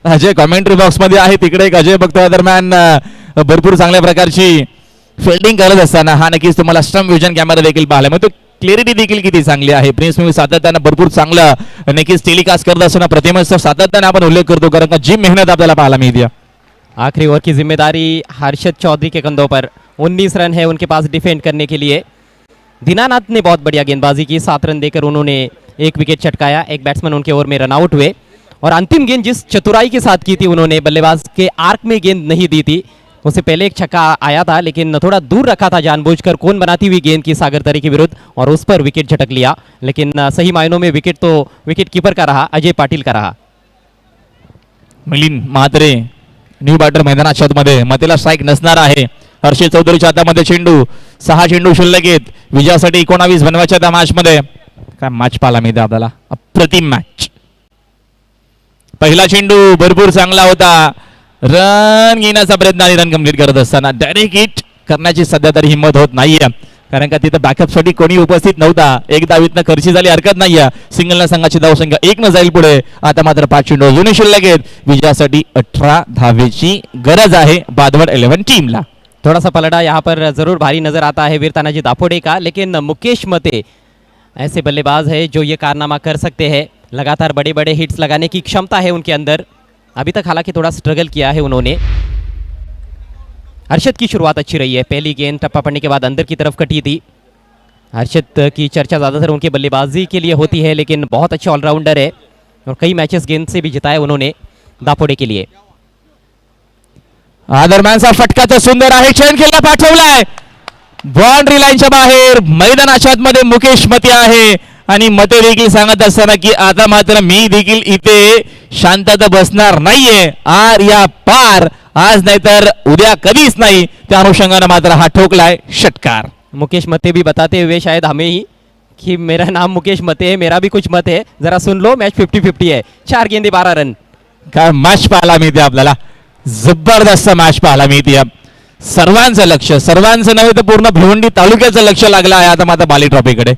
अजय कमेंट्री बॉक्स मध्ये आहे, तिकडे एक अजय बघतोय. दरम्यान भरपूर चांगल्या प्रकारची फिल्डिंग करत असताना हा नक्कीच तुम्हाला स्टम्प विजन कॅमेरा देखील पाहायला मिळतो. क्लॅरिटी देखील किती चांगली आहे. प्रिन्स मी सातत्याने भरपूर चांगलं नक्कीच टेलिकास्ट करत असताना प्रतिमेचा सातत्याने आपण उल्लेख करतो, कारण का जी मेहनत आपल्याला पाहायला मिळते. आखिरी ओवर की जिम्मेदारी हर्षद चौधरी के कंधों पर. 19 रन है उनके पास डिफेंड करने के लिए. दीनानाथ ने बहुत बढ़िया गेंदबाजी की, 7 रन देकर उन्होंने एक विकेट चटकाया, एक बैट्समैन उनके ओवर में रन आउट हुए। और अंतिम गेंद जिस चतुराई के साथ की थी उन्होंने, बल्लेबाज के आर्क में गेंद नहीं दी थी, उससे पहले एक छक्का आया था लेकिन थोड़ा दूर रखा था जानबूझकर कोन बनाती हुई गेंद की सागर तरी के विरुद्ध, और उस पर विकेट झटक लिया। लेकिन सही मायनों में विकेट तो विकेट कीपर का रहा, अजय पाटील का रहा। मिलिंद म्हात्रे न्यू बॅटर मैदानाच्या आतमध्ये, मतेला स्ट्राईक नसणार आहे। हर्षित चौधरीच्या हातामध्ये चेंडू, 6 चेंडू शिल्लक आहेत विजयासाठी 19 बनवायच्या त्या मॅच मध्ये। काय मॅच पाहायला मिळते आपल्याला, अप्रतिम मॅच। पहिला चेंडू भरपूर चांगला होता, रन घेण्याचा प्रयत्न आणि रन कंप्लीट करत असताना डायरेक्ट हिट करण्याची सध्या तरी हिंमत होत नाहीये, कारण का तिथं बॅकअपसाठी कोणी उपस्थित नव्हता। एक धावीतनं खर्ची झाली, हरकत नाहीये। सिंगलला संघाची धावसंख्या 1 न जाईल पुढे। आता मात्र 5 चेंडू अजूनही शिल्लक आहेत, विजयासाठी 18 धावेची गरज आहे बादवड 11 टीमला। थोड़ा सा पलटा यहाँ पर जरूर भारी नजर आता है वीर तानाजी दापोडे का, लेकिन मुकेश मते ऐसे बल्लेबाज है जो ये कारनामा कर सकते हैं। लगातार बड़े बड़े हिट्स लगाने की क्षमता है उनके अंदर। अभी तक हालांकि थोड़ा स्ट्रगल किया है उन्होंने। हर्षद की शुरुआत अच्छी रही है, पहली गेंद टप्पा पड़ने के बाद अंदर की तरफ कटी थी। हर्षद की चर्चा ज़्यादातर उनके बल्लेबाजी के लिए होती है, लेकिन बहुत अच्छे ऑलराउंडर है और कई मैचेस गेंद से भी जिताए उन्होंने दापोडे के लिए। दरम्यानचा फटका तर सुंदर आहे, चेन खेळला पाठवलाय बाउंड्री लाईनच्या बाहेर। मैदानाच्या आतमध्ये मुकेश मते आहे आणि मते देखील सांगत असताना की आता मात्र मी देखील इथे शांतता बसणार नाहीये, आर या पार, आज नाही तर उद्या कधीच नाही। त्या अनुषंगाने मात्र हा ठोकलाय षटकार। मुकेश मते भी बताते हुए शायद हमें ही कि मेरा नाम मुकेश मते है, मेरा भी कुछ मत है, जरा सुन लो, मैच 50-50 है। 4 गेंदे 12 रन। काय मॅच पाहायला मिळते आपल्याला, जबरदस्त मॅच पाहायला मिळते। सर्वांचं लक्ष, सर्वांचं नव्हे तर पूर्ण भिवंडी तालुक्याचं लक्ष लागलं आहे आता मात्र बाली ट्रॉफीकडे।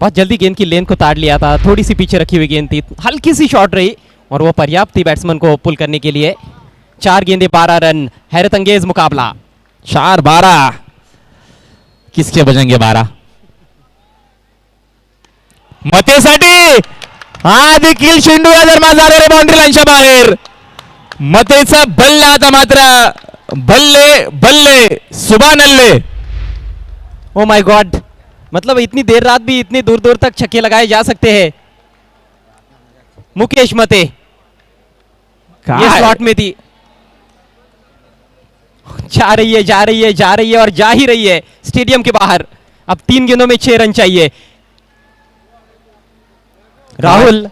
बहुत जल्दी गेंद की लेन को ताड़ लिया था, थोड़ी सी पीछे रखी हुई गेंद थी, हल्की सी शॉट रही और वो पर्याप्त थी बैट्समैन को पुल करने के लिए। 4 गेंदे 12 रन, हैरत अंगेज मुकाबला। 4-12 किसके बजेंगे 12? मतेसाठी हा देखील चेंडू या दरम्यान झालेले बाउंड्री लाईनच्या बाहेर। मतेचा बल्ला आता मात्र बल्ले बल्ले सुबानल्ले। ओ माय गॉड, मतलब इतनी देर रात भी इतनी दूर दूर तक छक्के लगाए जा सकते हैं। मुकेश मते ये स्लॉट में थी, जा रही है जा रही है जा रही है और जा ही रही है स्टेडियम के बाहर। अब 3 गेंदों में 6 रन चाहिए। राहुल,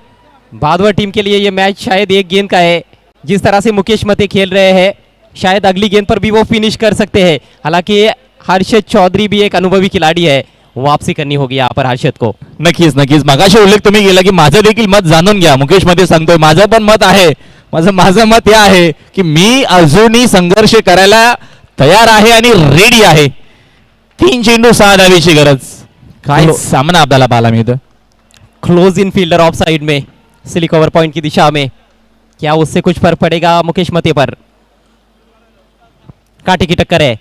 भादवा टीम के लिए ये मैच शायद 1 गेंद का है। जिस तरह से मुकेश मते खेल रहे हैं शायद अगली गेंद पर भी वो फिनिश कर सकते हैं। हालांकि हर्षद चौधरी भी एक अनुभवी खिलाड़ी है, वापसी करनी होगी यहाँ पर हर्षद को। नक्कीच नक्कीच, मगाशी उल्लेख तुम्ही केला की माझं देखील मत जाणून घ्या। मुकेश मध्ये सांगतोय माझं पण मत आहे, माझं मत हे आहे की मी अजूनही संघर्ष करायला तयार आहे आणि रेडी आहे। 3 चेंडू 6 धावेची गरज, काय सामना आपल्याला पाहायला मिळतं। Close in fielder of side में स्लिक ओवर पॉइंट की दिशा में, क्या उससे कुछ फर्क पड़ेगा मुकेश मते पर? कांटे की टक्कर है,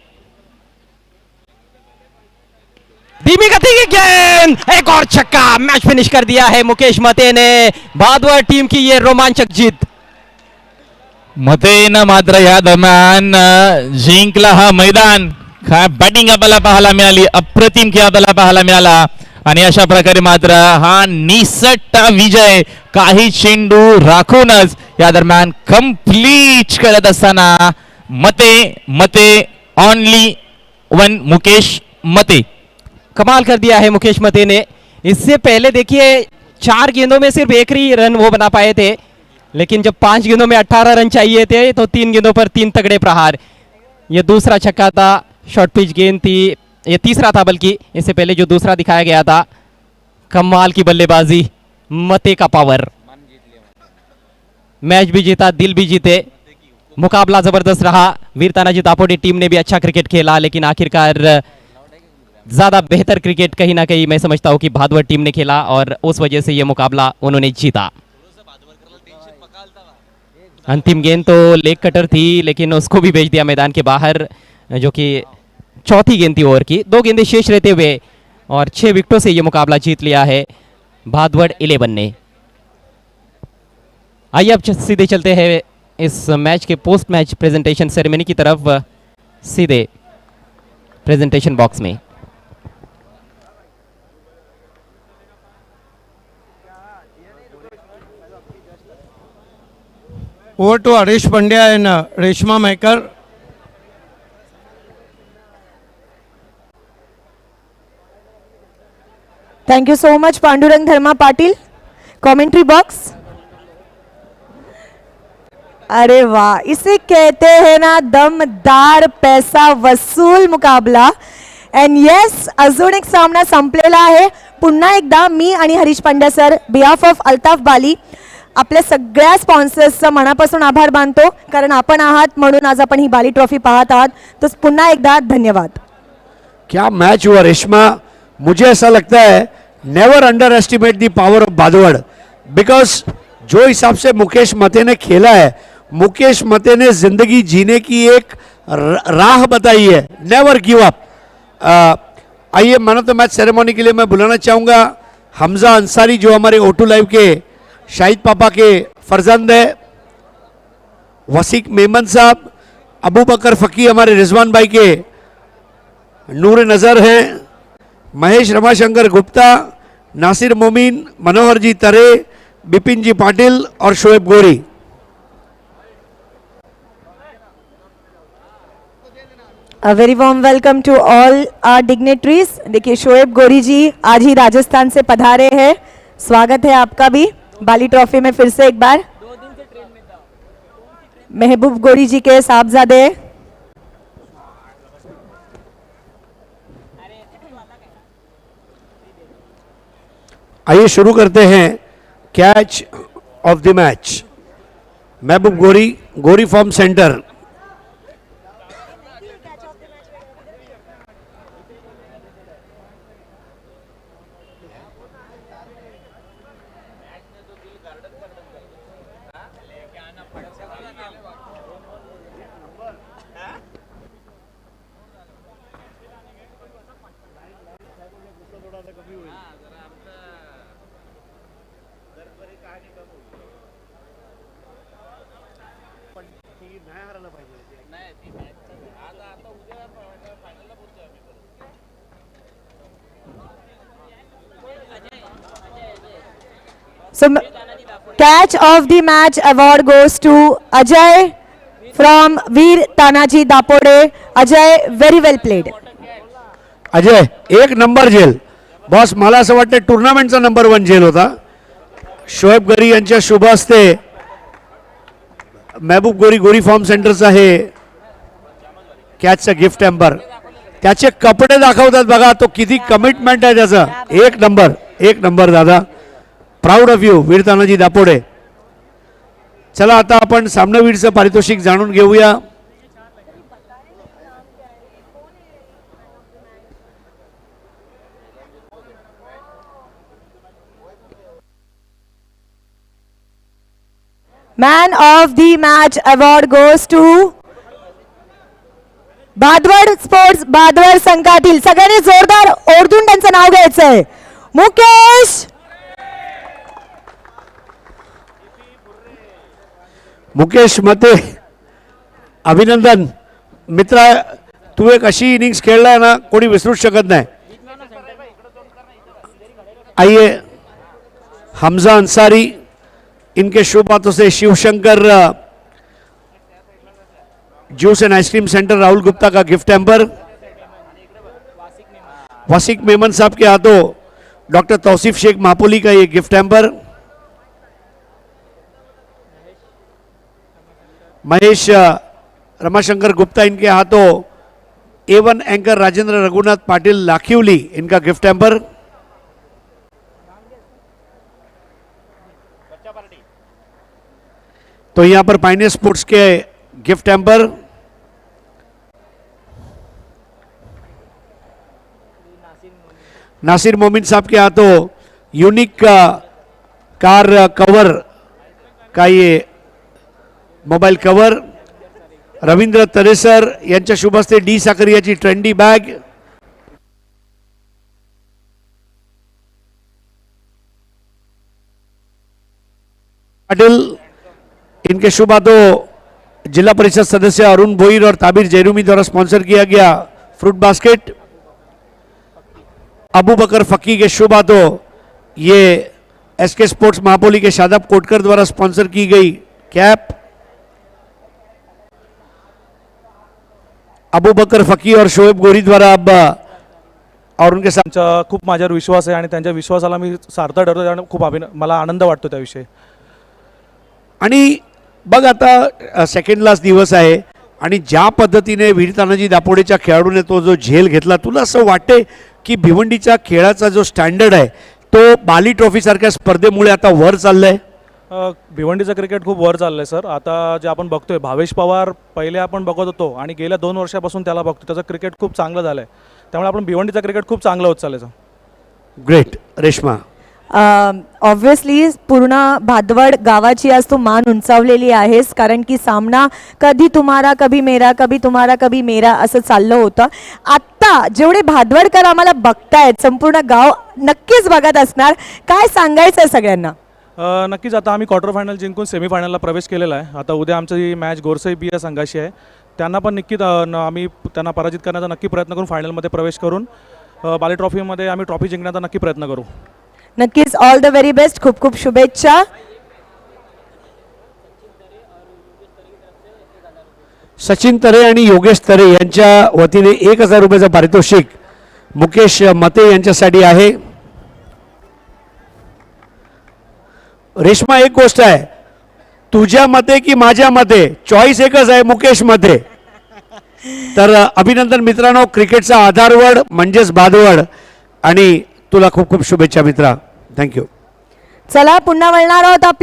धीमी गति की गेंद, एक और छक्का, मैच फिनिश कर दिया है मुकेश मते ने। भादवा टीम की ये रोमांचक जीत। मतेनं मात्र या दरम्यान जिंकला हा मैदान। काय बॅटिंग आपल्याला पाहायला मिळाली, अप्रतिम खेळ आपल्याला पाहायला मिळाला आणि अशा प्रकारे मात्र हा निसट्टा विजय काही चेंडू राखूनच या दरम्यान कंप्लीट करत असताना मते ओनली 1 मुकेश मते। कमाल कर दिया है मुकेश मते ने। इससे पहले देखिए 4 गेंदों में सिर्फ 1 ही रन वो बना पाए थे, लेकिन जब 5 गेंदों में 18 रन चाहिए थे तो 3 गेंदों पर 3 तगड़े प्रहार। ये दूसरा छक्का था, शॉर्ट पिच गेंद थी, ये तीसरा था बल्कि, इससे पहले जो दूसरा दिखाया गया था। कमाल की बल्लेबाजी, मते का पावर। मैच भी जीता, दिल भी जीते, मुकाबला जबरदस्त रहा। वीर तानाजी दापोडे टीम ने भी अच्छा क्रिकेट खेला, लेकिन आखिरकार ज्यादा बेहतर क्रिकेट कहीं ना कहीं मैं समझता हूं कि भादवा टीम ने खेला और उस वजह से यह मुकाबला उन्होंने जीता। अंतिम गेंद तो लेग कटर थी, लेकिन उसको भी भेज दिया मैदान के बाहर, जो कि चौथी गेंद थी ओवर की। 2 गेंदें शेष रहते हुए और 6 विकेटों से यह मुकाबला जीत लिया है भादवड़ 11 ने। आइए अब सीधे चलते हैं इस मैच के पोस्ट मैच प्रेजेंटेशन सेरेमनी की तरफ, सीधे प्रेजेंटेशन बॉक्स में। Over to Harish Pandya and Reshma Maikar. Thank you so much, Pandurang Dharma Patil. Commentary box. अरे वाह, इसे कहते हैं ना दमदार पैसा वसूल मुकाबला. अँड येस, अजून एक सामना संपलेला आहे. पुन्हा एकदा मी आणि Harish Pandya sir behalf of Altaf Bali आपल्या सगळ्या स्पॉन्सर्सचा मनापासून आभार मानतो, कारण आपण आहात म्हणून आज आपण ही बाली ट्रॉफी पाहत आहात. तो पुन्हा एकदा धन्यवाद. क्या मैच हुआ रेशमा. मुझे ऐसा लगता है never underestimate the power of Badwad, because जो हिसाब से मुकेश मते ने खेला है, मुकेश मते ने जिंदगी जीने की एक राह बताई है. Never give up. आइए man of the match ceremony के लिए मैं बुलाना चाहूँगा हमजा अंसारी, जो हमारे O2 लाइव के शाहिद पापा के फर्जंद है, वसीक मेमन साहब, अबू बकर फ़की हमारे रिजवान भाई के नूर नज़र हैं, महेश रमाशंकर गुप्ता, नासिर मोमीन, मनोहर जी तरे, बिपिन जी पाटिल और शोएब गोरी. A very warm welcome to all our dignitaries. देखिए शोएब गोरी जी आज ही राजस्थान से पधारे हैं. स्वागत है आपका भी बाली ट्रॉफी में फिर से एक बार. महबूब गोरी जी के साहबजादे. आइए शुरू करते हैं कैच ऑफ द मैच. महबूब गोरी, गोरी form centre. So catch of the match award goes to Ajay from Veer Tanaji Dapode. Ajay, very well played. Ajay एक नंबर झेल. बॉस मला असं वाटतं टुर्नामेंटचा नंबर 1 झेल होता. शोएब गोरी यांच्या शुभ हस्ते महबूब गोरी गोरी फॉर्म सेंटरचा हे कॅचचा गिफ्ट हॅम्पर. त्याचे कपडे दाखवतात बघा, तो किती कमिटमेंट आहे त्याचा. एक नंबर, एक नंबर दादा. प्राऊड ऑफ यू वीर तानाजी दापोडे. चला आता आपण सामनावीरचं पारितोषिक जाणून घेऊया. Man of the match award goes to Badwad sports Badwad संघातील. सगळ्यांनी जोरदार ओरडून त्यांचं नाव घ्यायचंय. मुकेश. मुकेश मते, अभिनंदन मित्रा. तू एक अशी इनिंग्स खेळलाय ना, कोणी विसरूच शकत नाही. आइए हमजा अंसारी, इनके शुभ हाथों से Shivshankar juice and ice cream centre Rahul Gupta का गिफ्ट हैम्पर. वसीक मेमन साहब के हाथों डॉक्टर तौसीफ शेख मापोली का ये गिफ्ट हैम्पर. महेश रमाशंकर गुप्ता इनके हाथों A1 एंकर राजेंद्र रघुनाथ पाटिल लाखिवली इनका गिफ्ट हैम्पर. तो यहां पर पाइनियर स्पोर्ट्स के गिफ्ट हैम्पर. नासिर मोमिन साहब के हाथों यूनिक कार कवर का ये मोबाईल कवर. रवींद्र तरेसर यांच्या शुभ हस्ते डी साकरियाची ट्रेंडी बॅग. पाटिल इनके शुभ हाथों जिला परिषद सदस्य अरुण भोईर और ताबिर जैरूमी द्वारा स्पॉन्सर किया गया फ्रूट बास्केट. अबू बकर फकी के शुभ हाथों ये SK स्पोर्ट्स महापोली के शादाब कोटकर द्वारा स्पॉन्सर की गई कैप. अबू बकर फकी और शोएब गोरी द्वारा अब और उनके साथ त्यांचा खूप माझ्यावर विश्वास आहे आणि त्यांच्या विश्वासाला मी सार्थ ठरवतो आणि खूप मला आनंद वाटतो त्याविषयी. आणि बघ आता सेकंड लास्ट दिवस आहे आणि ज्या पद्धतीने वीर तानाजी दापोडेच्या खेळाडूने तो जो झेल घेतला, तुला असं वाटते की भिवंडीच्या खेळाचा जो स्टँडर्ड आहे तो बाली ट्रॉफी सारख्या स्पर्धेमुळे आता वर चाललाय? भिवंडीचं क्रिकेट खूप वर चाललं आहे सर. आता जे आपण बघतोय भावेश पवार पहिले आपण बघत होतो आणि गेल्या 2 वर्षापासून त्याला बघतो, त्याचं क्रिकेट खूप चांगलं झालं आहे. त्यामुळे आपण भिवंडीचं क्रिकेट खूप चांगलं होत चाललं आहे. ग्रेट. रेश्मा, ऑब्व्हियसली पूर्ण भादवड गावाची आज तू मान उंचावलेली आहेस, कारण की सामना कधी तुम्हारा कभी मेरा, कभी तुम्हारा कभी मेरा असं चाललं होतं. आत्ता जेवढे भादवडकर आम्हाला बघतायत, संपूर्ण गाव नक्कीच बघत असणार, काय सांगायचं आहे सगळ्यांना? नक्कीच आता आम्ही क्वार्टर फायनल जिंकून सेमीफायनलला प्रवेश केलेला आहे. आता उद्या आमची मॅच गोरसई बी या संघाशी आहे. त्यांना पण नक्कीच आम्ही त्यांना पराजित करण्याचा नक्की प्रयत्न करून फायनलमध्ये प्रवेश करून बाली ट्रॉफीमध्ये आम्ही ट्रॉफी जिंकण्याचा नक्की प्रयत्न करू. नक्कीच ऑल द व्हेरी बेस्ट, खूप खूप शुभेच्छा. सचिन तरे आणि योगेश तरे यांच्या वतीने 1000 रुपयाचं पारितोषिक मुकेश मते यांच्यासाठी आहे. रेश्मा, एक गोष्ट आहे, तुझ्या मते की माझ्या मते, चॉईस एकच आहे, मुकेश मते. तर अभिनंदन मित्रांनो, क्रिकेटचा आधारवड म्हणजेच बादवड, आणि तुला खूप खूप शुभेच्छा मित्रा. थँक्यू. चला पुन्हा वळणार आहोत आपल्या